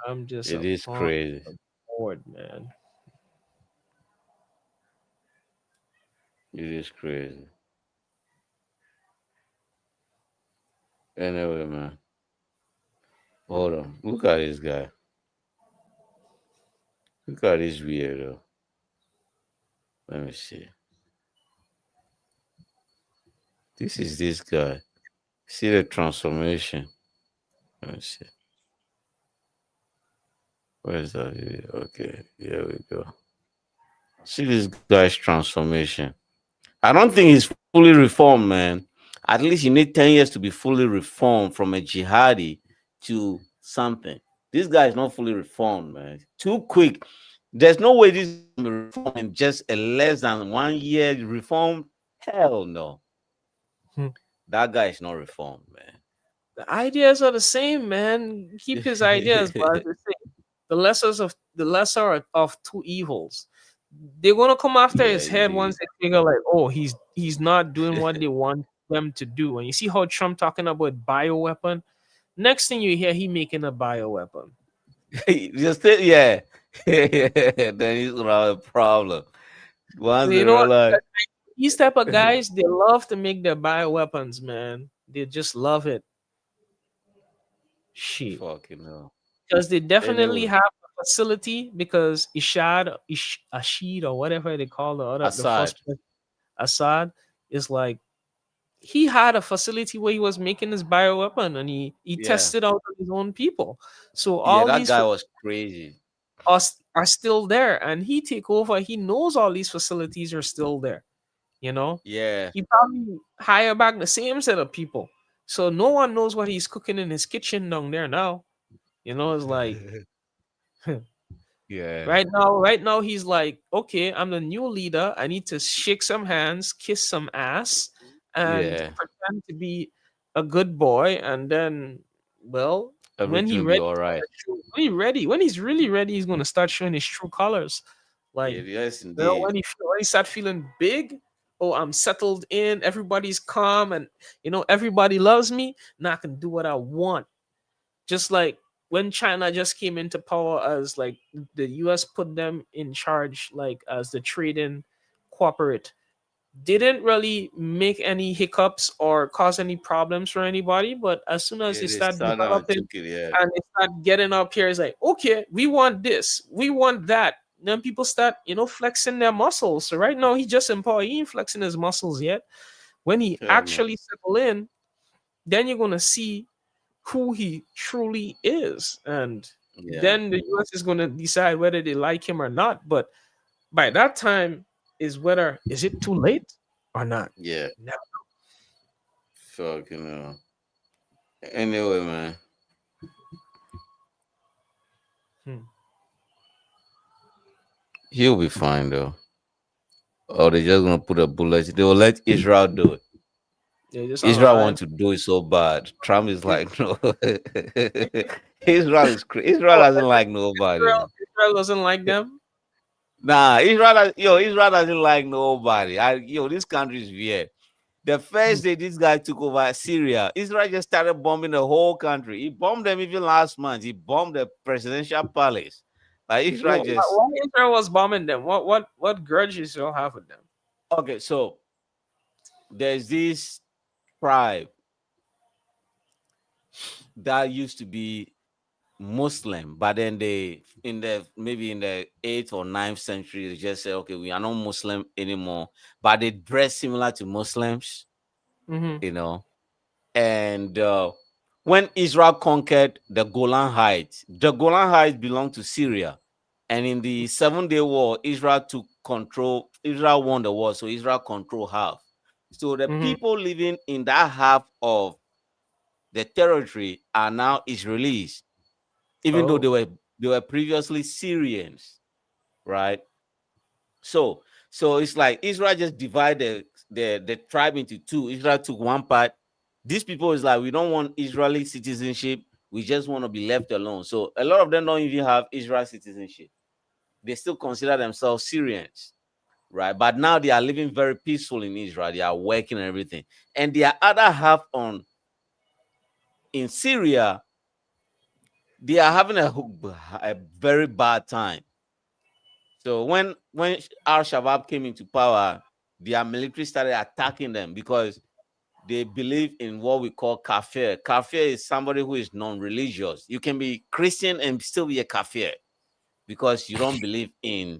I'm just It a is pawn crazy. on the board, man. It is crazy. Anyway, man. Hold on. Look at this guy. Look at this weirdo. Let me see. This is this guy. See the transformation. Let me see. Where's that video? Okay, here we go. See this guy's transformation. I don't think he's fully reformed, man. At least you need 10 years to be fully reformed from a jihadi to something. This guy is not fully reformed, man. Too quick. There's no way this is gonna be reformed in just a less than 1 year reformed. Hell no. Hmm. That guy is not reformed, man. The ideas are the same, man. Keep his ideas, but as they say, the lesser of two evils. They're gonna come after Yeah, his head indeed. once they figure like, oh, he's not doing what they want them to do. And you see how Trump talking about bioweapon. Next thing you hear, he making a bioweapon. Just yeah. Then he's gonna have a problem. So Once you they know what? realize, These type of guys, they love to make their bioweapons, man. They just love it. Shit. fucking hell. Because they definitely Anyway, have a facility because Ashid or whatever they call the Assad. first president, Assad is like he had a facility where he was making his bioweapon and he Yeah. tested out on his own people. So Yeah, all that these guy was crazy. are still there and he take over. He knows all these facilities are still there. You know, Yeah. he probably hire back the same set of people. So no one knows what he's cooking in his kitchen down there now. You know, it's like Yeah. right now he's like, okay, I'm the new leader. I need to shake some hands, kiss some ass, and Yeah. pretend to be a good boy. And then, well, when Everything he will be ready, all right. when he's really ready, he's gonna start showing his true colors. Like, Yeah, yes, well, indeed. when he start feeling big, oh, I'm settled in. Everybody's calm, and everybody loves me. Now I can do what I want. Just like when China just came into power as like the US put them in charge like as the trading corporate. didn't really make any hiccups or cause any problems for anybody. But as soon as Yeah, they they start started and developing took it. Yeah, and they start getting up here, it's like, okay, we want this, we want that. Then people start, flexing their muscles. So right now, he just empowered. He ain't flexing his muscles yet. When he hell no. actually settle in, then you're gonna see who he truly is, and Yeah, then the US is gonna decide whether they like him or not. But by that time, is it too late or not? yeah. No. Fucking Anyway, man, Hmm. he'll be fine though. Or they just gonna put a bullet. They will let Israel do it. They just Israel alright. want to do it so bad. Trump is like, no. Israel is Israel Oh, doesn't like nobody, man. Israel doesn't like them. Nah, Israel doesn't like nobody. This country is weird. The first day this guy took over Syria, Israel just started bombing the whole country. He bombed them even last month. He bombed the presidential palace. Like Israel just Why Israel was bombing them? What grudge Israel have with them? okay. So there's this tribe that used to be Muslim, but then they in the 8th or 9th century, they just said, okay, we are not Muslim anymore, but they dress similar to Muslims, Mm-hmm. you know. And when Israel conquered the Golan Heights belonged to Syria. And in the 7 Day War, Israel took control. Israel won the war, so Israel controlled half. So the Mm-hmm. people living in that half of the territory are now Israelis, even though Oh. they were previously Syrians, right? So it's like Israel just divided the tribe into two. Israel took one part. These people is like, we don't want Israeli citizenship. We just want to be left alone. So a lot of them don't even have Israel citizenship. They still consider themselves Syrians, right? But now they are living very peaceful in Israel. They are working and everything. And the other half in Syria, they are having a very bad time. So when Al Shabaab came into power, their military started attacking them because they believe in what we call kafir. Kafir is somebody who is non-religious. You can be Christian and still be a kafir because you don't believe in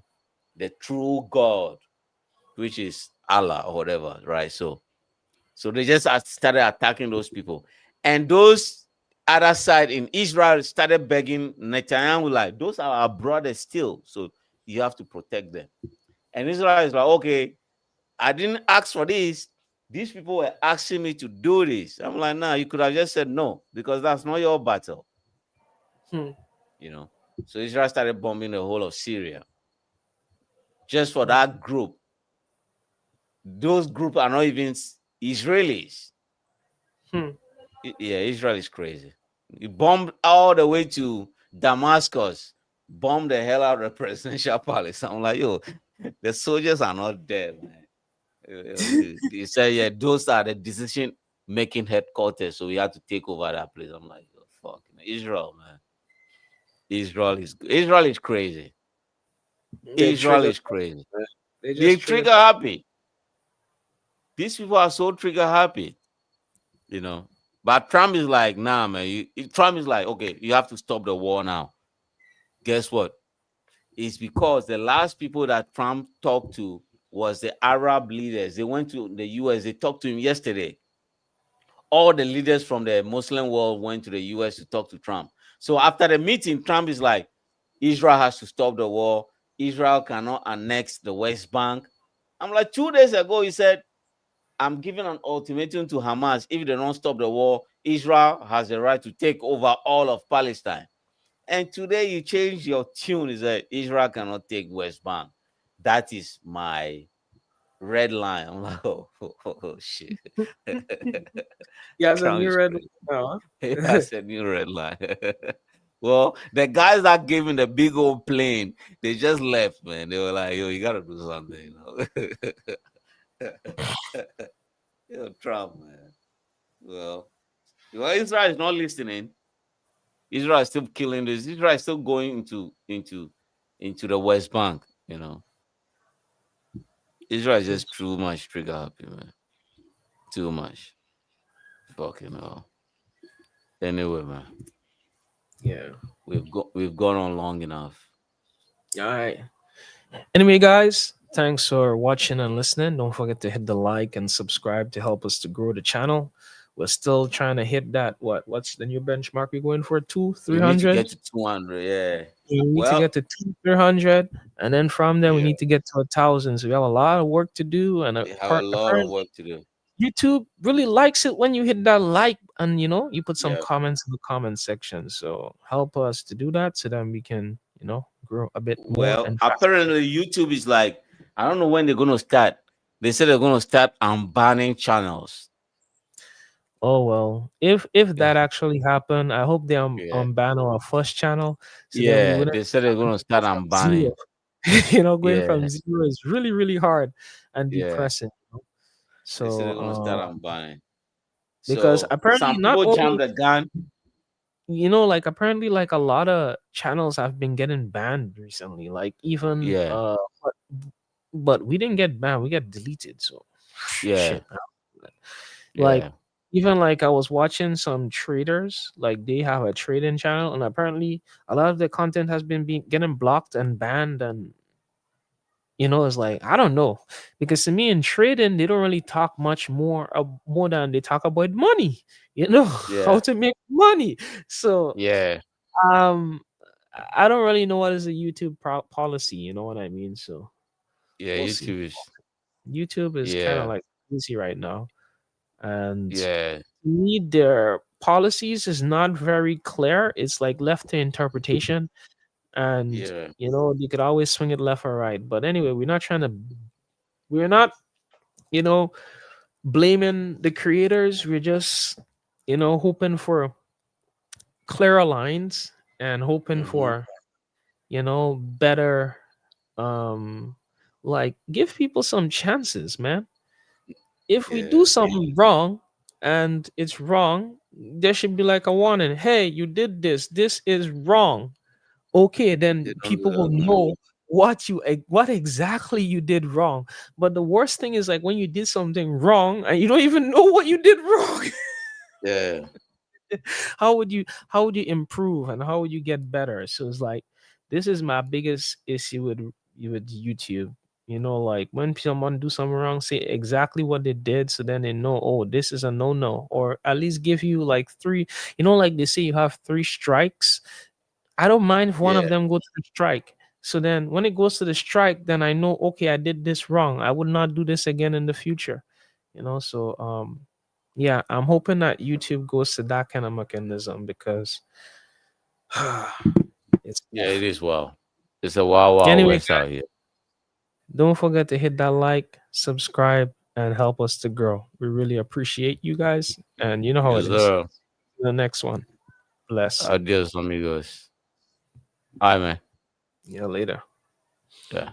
the true God, which is Allah or whatever, right? So they just started attacking those people, and those other side in Israel started begging Netanyahu like, those are our brothers still, so you have to protect them. And Israel is like, okay, I didn't ask for this. These people were asking me to do this. I'm like, nah, you could have just said no, because that's not your battle, Hmm. you know. So Israel started bombing the whole of Syria just for Hmm. that group. Those groups are not even Israelis. Hmm. Yeah, Israel is crazy. He bombed all the way to Damascus, bombed the hell out of the presidential palace. I'm like, yo, the soldiers are not dead, man. He said, yeah, those are the decision making headquarters, so we have to take over that place. I'm like, oh, fuck, Israel, man. Israel is crazy. They Israel trigger. is crazy. They They just trigger. trigger happy. These people are so trigger happy, you know. But Trump is like, nah, man. Trump is like, okay, you have to stop the war now. Guess what? It's because the last people that Trump talked to was the Arab leaders. They went to the US. They talked to him yesterday. All the leaders from the Muslim world went to the US to talk to Trump. So after the meeting, Trump is like, Israel has to stop the war. Israel cannot annex the West Bank. I'm like, 2 days ago, he said, I'm giving an ultimatum to Hamas. If they don't stop the war, Israel has the right to take over all of Palestine. And today you change your tune. Is that Israel cannot take West Bank. That is my red line. I'm like, oh shit. Yeah, it's a Trump new is red crazy. now. That's a new red line. Well, the guys that gave him the big old plane, they just left, man. They were like, yo, you gotta do something, Yo, Trump, man. Well, Israel is not listening. Israel is still killing this. Israel is still going into the West Bank, Israel is just too much trigger happy, man. Too much. Fucking hell. Anyway, man, Yeah. we've gone on long enough. All right. Anyway, guys, thanks for watching and listening. Don't forget to hit the like and subscribe to help us to grow the channel. We're still trying to hit that. What's the new benchmark we're going for? We need to 300. get to 200. Yeah. We need to Well, get to 300, and then from there we yeah, need to get to 1,000. So we have a lot of work to do, and we have a lot of apparently work to do. YouTube really likes it when you hit that like and you put some Yeah. comments in the comment section. So help us to do that so then we can grow a bit more Well, and faster. apparently YouTube is like, I don't know when they're gonna start. They said they're gonna start unbanning channels. Oh well, if that actually happened, I hope they Yeah. ban our first channel, so then we Yeah, wouldn't they said they're gonna start from zero. unbanning. Going from Yeah, zero is really really hard and yeah. depressing. They said they're So gonna start unbanning. because So apparently some not people only jumped the gun. like apparently like a lot of channels have been getting banned recently. Like even Yeah, but we didn't get banned, we get deleted. So yeah, shit. Like yeah, even like I was watching some traders, like they have a trading channel, and apparently a lot of the content has been getting blocked and banned, and it's like I don't know, because to me in trading they don't really talk much more than they talk about money, how yeah, to make money. So yeah, um, I don't really know what is a YouTube policy. You know what I mean? So yeah. we'll see. YouTube is, YouTube is kind of yeah, like easy right now, and yeah, to me their policies is not very clear. It's like left to interpretation, and yeah, you could always swing it left or right. But anyway, we're not you know blaming the creators. We're just hoping for clearer lines and hoping mm-hmm, for better, um like give people some chances, man. If we do yeah. something wrong and it's wrong, there should be like a warning. Hey, you did this. This is wrong. Okay, They then don't do people will that. know what exactly you did wrong. But the worst thing is like when you did something wrong and you don't even know what you did wrong. Yeah, How would you improve and how would you get better? So it's like this is my biggest issue with YouTube. Like when someone do something wrong, say exactly what they did so then they know, oh, this is a no, or at least give you like three, like they say you have three strikes. I don't mind if one of yeah, them goes to strike. So then when it goes to the strike, then I know, okay, I did this wrong. I would not do this again in the future. So yeah, I'm hoping that YouTube goes to that kind of mechanism because it's yeah. tough. It is wild. It's a wild, wild Anyway, west out here. don't forget to hit that like, subscribe, and help us to grow. We really appreciate you guys. And you know how it Yes, is. sir. The next one. Bless. Adios, amigos. All right, man. Yeah, later. Yeah.